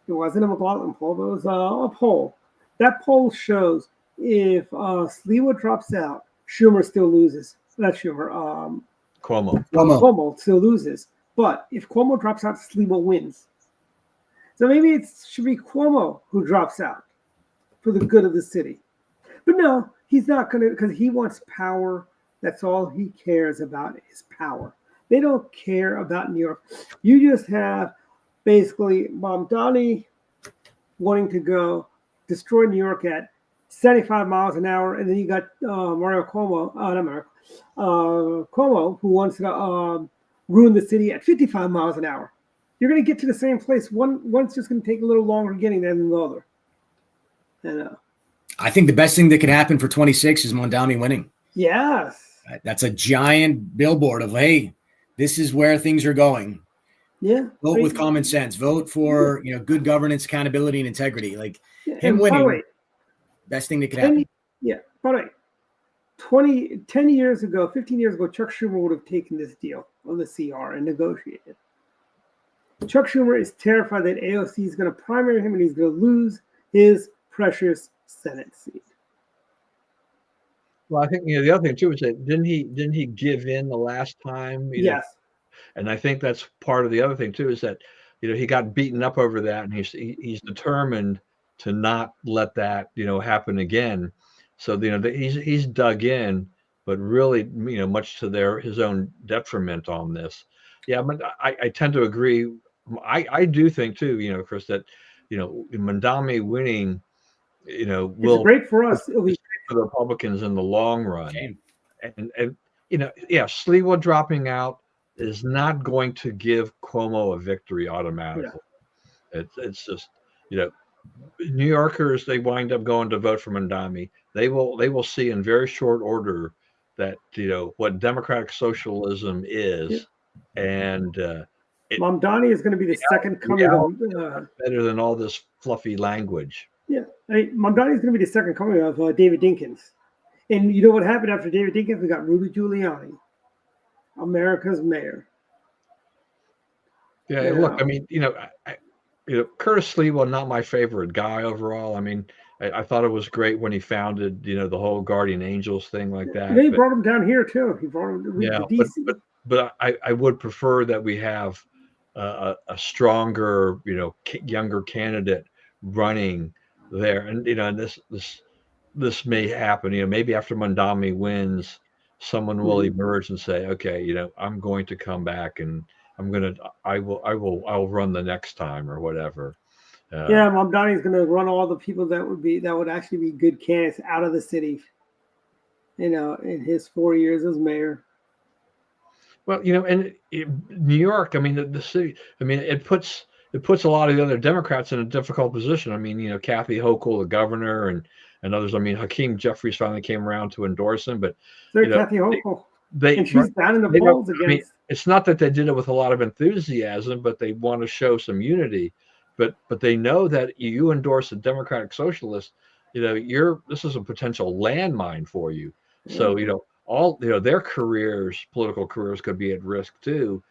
It wasn't a McLaughlin poll, but it was a poll. That poll shows if Sliwa drops out, Schumer still loses. Not Schumer. Cuomo still loses. But if Cuomo drops out, Sliwa wins. So maybe it should be Cuomo who drops out for the good of the city. But no, he's not going to, because he wants power. That's all he cares about is power. They don't care about New York. You just have basically Mamdani wanting to go destroy New York at 75 miles an hour, and then you got Mario Cuomo, Cuomo, who wants to ruin the city at 55 miles an hour. You're going to get to the same place. One's just going to take a little longer getting there than the other. And
I think the best thing that could happen for 26 is Mondami winning.
Yes.
That's a giant billboard of, hey, this is where things are going.
Yeah.
Vote with common sense. Vote for good governance, accountability, and integrity. Like him
and
winning,
way,
best thing that could happen.
Yeah. By the way, 10 years ago, 15 years ago, Chuck Schumer would have taken this deal on the CR and negotiated. Chuck Schumer is terrified that AOC is going to primary him and he's going to lose his precious Senate seat.
Well, I think the other thing too is that didn't he give in the last time?
Yes.
And I think that's part of the other thing too is that he got beaten up over that, and he's determined to not let that happen again. So he's dug in, but really much to his own detriment on this. Yeah, but I tend to agree. I do think too, Chris, that Mondami winning, will
great for us. It'll be
for the Republicans in the long run. And Sliwa dropping out is not going to give Cuomo a victory automatically. Yeah. It's just New Yorkers, they wind up going to vote for Mondami. They will see in very short order that what democratic socialism is, and
Mamdani is going to be the second coming of
better than all this fluffy language.
Yeah, Mamdani is going to be the second coming of David Dinkins, and you know what happened after David Dinkins? We got Rudy Giuliani, America's mayor.
Yeah, look, I mean, Curtis Sliwa, not my favorite guy overall. I mean, I thought it was great when he founded, the whole Guardian Angels thing like that.
They brought him down here too. He brought him.
Yeah, but I would prefer that we have a stronger, younger candidate running there, and and this may happen. Maybe after Mondami wins, someone will emerge and say, okay, I'm going to come back and I'll run the next time or whatever.
Mamdani is going to run all the people that would actually be good candidates out of the city. In his 4 years as mayor.
Well, and New York, I mean, the city, I mean, it puts a lot of the other Democrats in a difficult position. I mean, Kathy Hochul, the governor, and others. I mean, Hakeem Jeffries finally came around to endorse him, but
Kathy Hochul, and she's down in the polls against.
I mean, it's not that they did it with a lot of enthusiasm, but they want to show some unity. But they know that you endorse a Democratic Socialist, this is a potential landmine for you. So all their political careers could be at risk too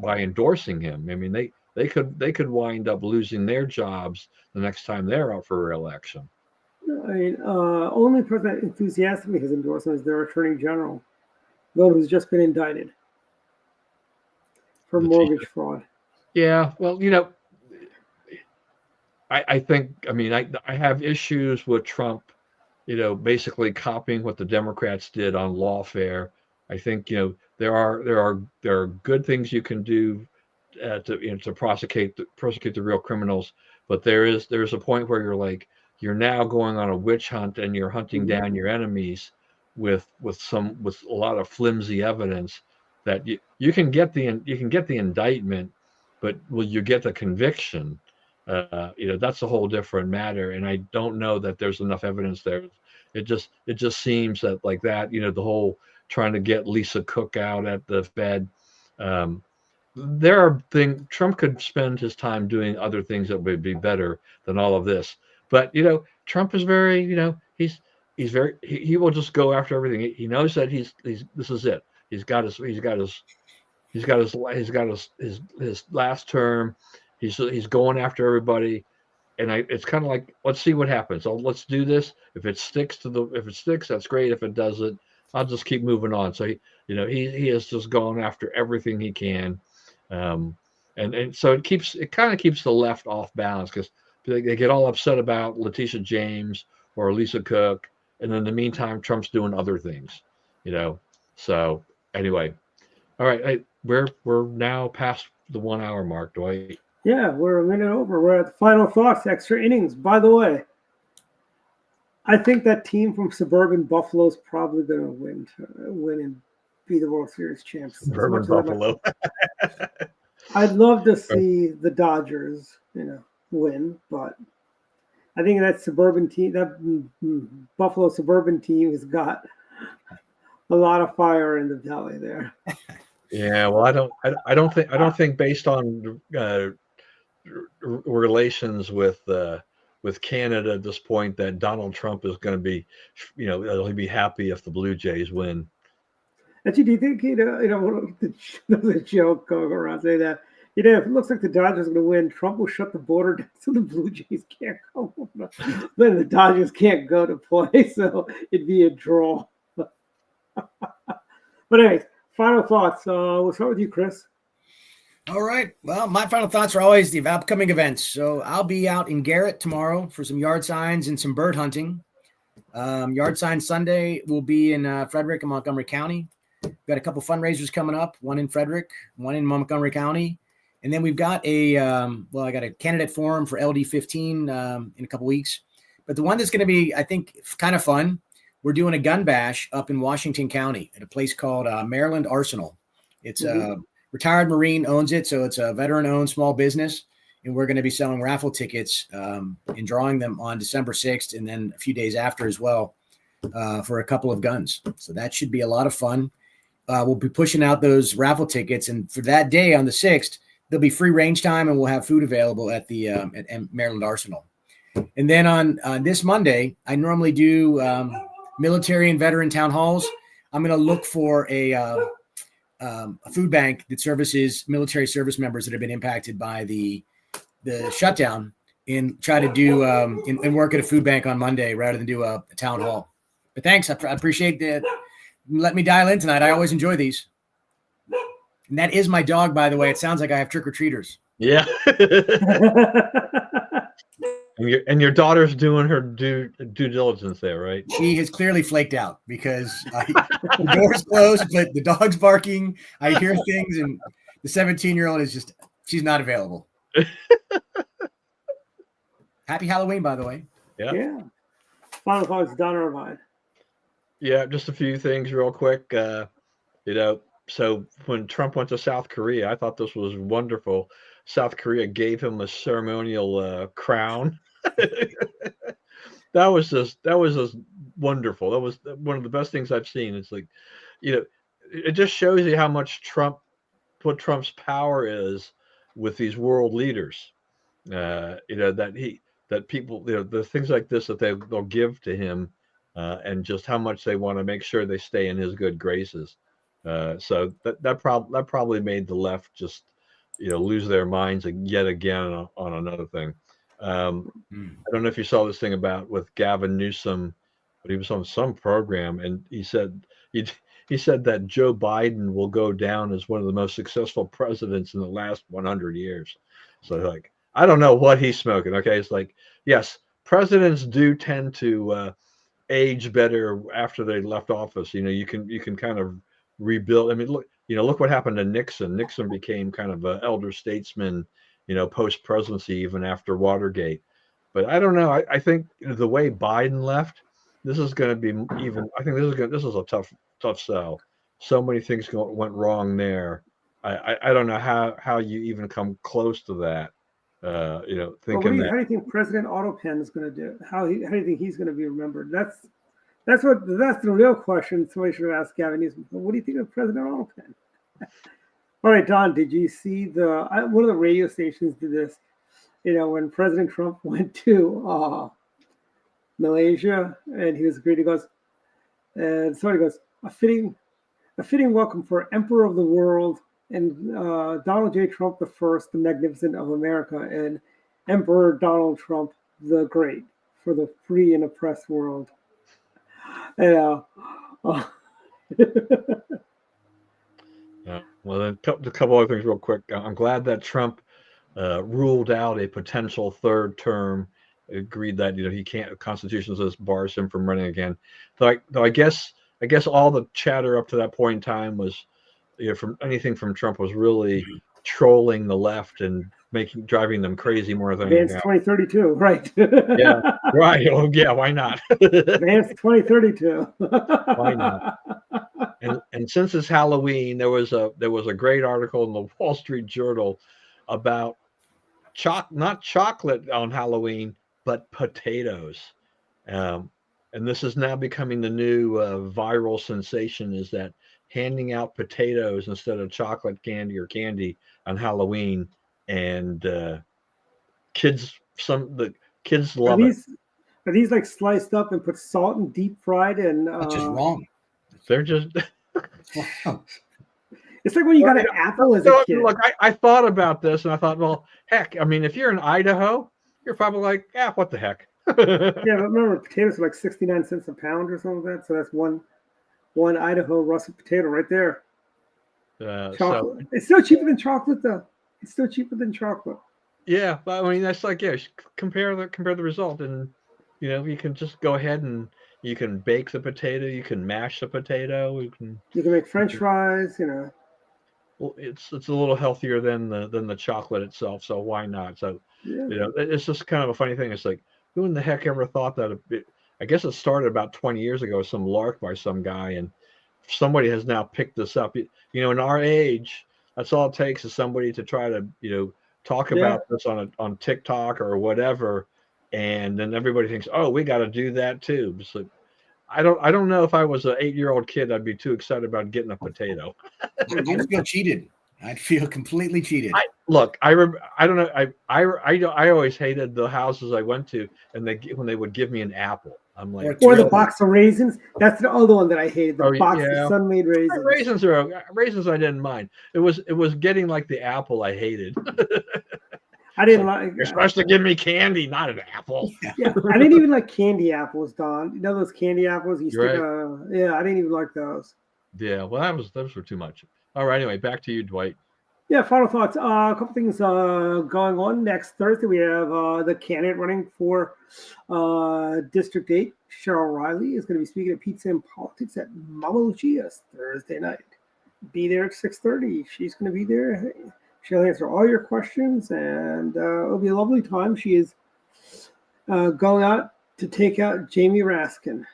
by endorsing him. I mean, they could wind up losing their jobs the next time they're up for re-election.
I mean, only person that enthusiastically has endorsed him is their attorney general, though who's just been indicted for mortgage fraud.
Yeah, well, I think, I mean, I have issues with Trump, basically copying what the Democrats did on lawfare. I think, there are good things you can do to prosecute the real criminals, but there's a point where you're now going on a witch hunt and you're hunting down your enemies with a lot of flimsy evidence that you can get the indictment, but will you get the conviction? That's a whole different matter, and I don't know that there's enough evidence there. It just seems that like that, the whole trying to get Lisa Cook out at the Fed. There are things Trump could spend his time doing other things that would be better than all of this. But Trump is very, he's very he will just go after everything. He knows that he's this is it. He's got his last term. He's going after everybody, and it's kind of like, let's see what happens. So let's do this. If it sticks, that's great. If it doesn't, I'll just keep moving on. So he has just gone after everything he can, and so it kind of keeps the left off balance because they get all upset about Letitia James or Lisa Cook, and in the meantime, Trump's doing other things, So anyway, all right, we're now past the 1 hour mark, Dwight.
Yeah, we're a minute over. We're at the final thoughts, extra innings. By the way, I think that team from suburban Buffalo is probably going to win and be the World Series champs.
Suburban Buffalo.
I'd love to see the Dodgers, win, but I think that suburban team, that Buffalo suburban team, has got a lot of fire in the belly there.
Yeah, well, I don't think based on relations with Canada at this point that Donald Trump is going to be, he'll be happy if the Blue Jays win.
Actually, do you think the joke going around saying that if it looks like the Dodgers are going to win, Trump will shut the border down so the Blue Jays can't come, then the Dodgers can't go to play, so it'd be a draw. But anyways, final thoughts. We'll start with you, Chris.
All right. Well, my final thoughts are always the upcoming events. So I'll be out in Garrett tomorrow for some yard signs and some bird hunting. Yard sign Sunday will be in Frederick and Montgomery County. We've got a couple fundraisers coming up, one in Frederick, one in Montgomery County. And then we've got I got a candidate forum for LD15 in a couple weeks. But the one that's going to be, I think, kind of fun, we're doing a gun bash up in Washington County at a place called Maryland Arsenal. It's a retired Marine owns it, so it's a veteran-owned small business. And we're going to be selling raffle tickets and drawing them on December 6th and then a few days after as well for a couple of guns. So that should be a lot of fun. We'll be pushing out those raffle tickets. And for that day on the 6th, there'll be free range time and we'll have food available at the at Maryland Arsenal. And then on this Monday, I normally do military and veteran town halls. I'm going to look for a food bank that services military service members that have been impacted by the shutdown and try to do and work at a food bank on Monday rather than do a town hall. But thanks. I appreciate that. Let me dial in tonight. I always enjoy these. And that is my dog, by the way. It sounds like I have trick-or-treaters.
Yeah. And your daughter's doing her due diligence there, right?
She has clearly flaked out because the door's closed, but the dog's barking. I hear things, and the 17-year-old is she's not available. Happy Halloween, by the way.
Yeah. Final thoughts, Don or mine?
Yeah, just a few things real quick. So when Trump went to South Korea, I thought this was wonderful. South Korea gave him a ceremonial crown. That was just wonderful. That was one of the best things I've seen. It's like, it just shows you how much what Trump's power is with these world leaders. That people, the things like this that they'll give to him, and just how much they want to make sure they stay in his good graces. So that probably made the left just lose their minds yet again on another thing. I don't know if you saw this thing about with Gavin Newsom, but he was on some program and he said that Joe Biden will go down as one of the most successful presidents in the last 100 years. So like, I don't know what he's smoking. Okay, it's like, yes, presidents do tend to age better after they left office. You can kind of rebuild. I mean, look what happened to Nixon. Nixon became kind of an elder statesman, post presidency, even after Watergate. But I don't know. I think the way Biden left, this is going to be even. I think this is a tough sell. So many things went wrong there. I don't know how you even come close to that. Thinking
how do you think President Autopen is going to do? How do you think he's going to be remembered? That's the real question. Somebody should have asked Gavin Newsom. What do you think of President Autopen? All right, Don, did you see one of the radio stations did this? When President Trump went to Malaysia and he was greeted, he goes, and somebody goes, a fitting welcome for Emperor of the World and Donald J. Trump the First, the Magnificent of America, and Emperor Donald Trump the Great for the free and oppressed world. Yeah.
Yeah. Well, then a couple other things real quick. I'm glad that Trump ruled out a potential third term. Agreed that he can't. The Constitution says bars him from running again. Though I guess all the chatter up to that point in time was, from anything from Trump was really trolling the left and driving them crazy more than
Advance 2032, right?
Yeah, right. Oh, yeah. Why not?
Advance 2032.
Why not? And since it's Halloween, there was a great article in the Wall Street Journal about not chocolate on Halloween, but potatoes. And this is now becoming the new viral sensation, is that handing out potatoes instead of chocolate candy or candy on Halloween, and the kids love it.
Are these like sliced up and put salt and deep fried and
That's just wrong.
They're just
it's like when you got an apple as a kid.
Look, I thought about this and I thought, well, heck, I mean, if you're in Idaho, you're probably like, what the heck?
Yeah, but remember, potatoes are like 69 cents a pound or something like that. So that's one Idaho russet potato right there. Chocolate. It's still cheaper than chocolate, though. It's still cheaper than chocolate.
Yeah, but I mean, that's like, compare the result, and you can just go ahead and you can bake the potato, you can mash the potato, you can
make French fries.
Well, it's a little healthier than the chocolate itself, so why not? So it's just kind of a funny thing. It's like, who in the heck ever thought that? I guess it started about 20 years ago, some lark by some guy, and somebody has now picked this up. In our age, that's all it takes is somebody to try to talk about this on TikTok or whatever, and then everybody thinks, oh, we got to do that too. It's like, I don't know if I was an 8-year-old kid, I'd be too excited about getting a potato.
I'd feel cheated. I'd feel completely cheated.
I don't know. I always hated the houses I went to, and when they would give me an apple, I'm like,
or the box of raisins. That's the other one that I hated. The box of Sun-Made raisins.
Raisins I didn't mind. It was getting like the apple I hated.
I didn't like.
You're supposed to give me candy, not an apple.
Yeah, I didn't even like candy apples, Don. You know those candy apples? I didn't even like those.
Yeah, well, those were too much. All right, anyway, back to you, Dwight.
Yeah, final thoughts. A couple things going on. Next Thursday, we have the candidate running for District 8, Cheryl Riley, is going to be speaking at Pizza and Politics at Mama Lucia's Thursday night. Be there at 6:30. She's going to be there. She'll answer all your questions, and it'll be a lovely time. She is going out to take out Jamie Raskin.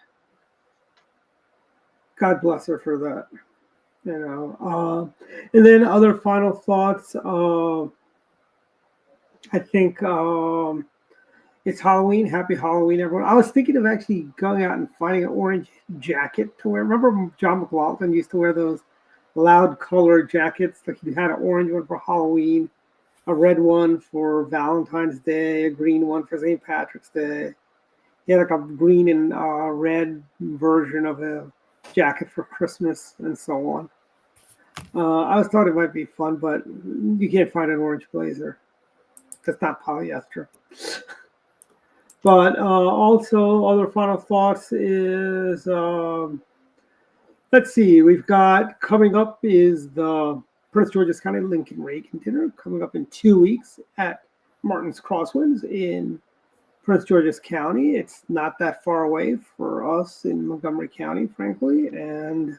God bless her for that. And then other final thoughts. I think it's Halloween. Happy Halloween, everyone. I was thinking of actually going out and finding an orange jacket to wear. Remember John McLaughlin used to wear those loud colored jackets? Like he had an orange one for Halloween, a red one for Valentine's Day, a green one for St. Patrick's Day. He had like a green and red version of a jacket for Christmas and so on. I was thought it might be fun, but you can't find an orange blazer. That's not polyester. But also, other final thoughts is, let's see, we've got coming up is the Prince George's County Lincoln Reagan dinner coming up in 2 weeks at Martin's Crosswinds in Prince George's County. It's not that far away for us in Montgomery County, frankly, and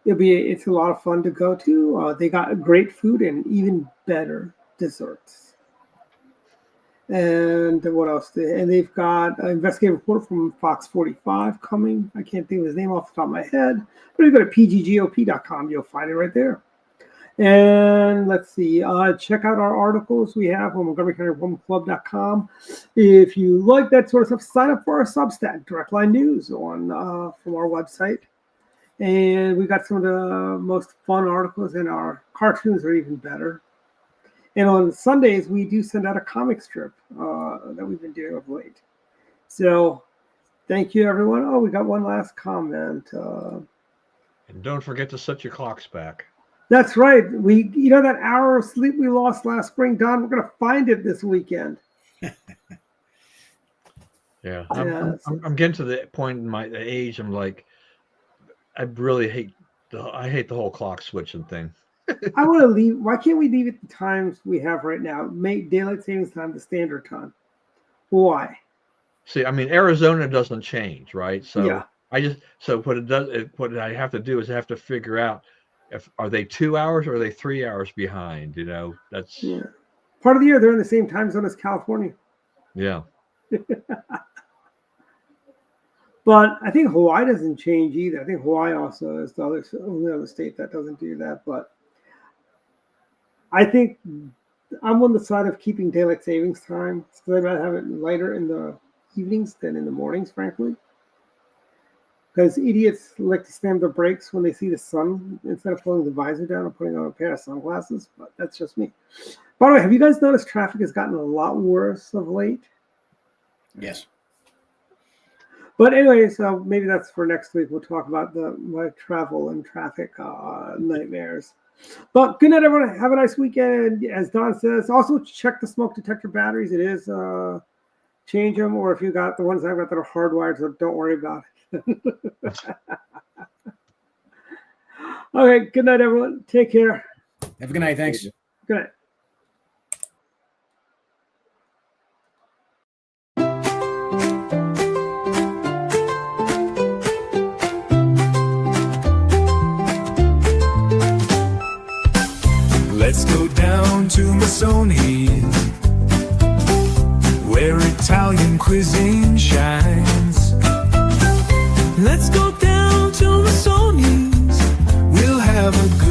it's a lot of fun to go to. They got great food and even better desserts. And what else? And they've got an investigative report from Fox 45 coming. I can't think of his name off the top of my head, but if you go to pggop.com, you'll find it right there. And let's see, check out our articles we have on MontgomeryCountyRomanClub.com. If you like that sort of stuff, sign up for our Substack, Direct Line News, on from our website. And we got some of the most fun articles, and our cartoons are even better. And on Sundays, we do send out a comic strip that we've been doing of late. So thank you, everyone. Oh, we got one last comment.
And don't forget to set your clocks back.
That's right. That hour of sleep we lost last spring, Don, we're going to find it this weekend.
Yeah. I'm getting to the point in my age. I'm like, I really hate the whole clock switching thing.
I want to leave. Why can't we leave it the times we have right now? Make daylight savings time the standard time. Why?
See, I mean, Arizona doesn't change, right? So
yeah.
What I have to do is I have to figure out are they 2 hours or are they 3 hours behind? That's
part of the year they're in the same time zone as California.
Yeah.
But I think Hawaii doesn't change either. I think Hawaii also is the only other state that doesn't do that. But I think I'm on the side of keeping daylight savings time because I'd rather have it later in the evenings than in the mornings, frankly. Because idiots like to slam their brakes when they see the sun instead of pulling the visor down and putting on a pair of sunglasses. But that's just me. By the way, have you guys noticed traffic has gotten a lot worse of late?
Yes.
But anyway, so maybe that's for next week. We'll talk about my travel and traffic nightmares. But good night, everyone. Have a nice weekend. As Don says, also check the smoke detector batteries. It is change them, or if you got the ones I've got that are hardwired, so don't worry about it. Okay, good night, everyone. Take care.
Have a good night. Thanks.
Good night.
Let's go down to Masoni's, where Italian cuisine shines. Let's go down to Masoni's, we'll have a good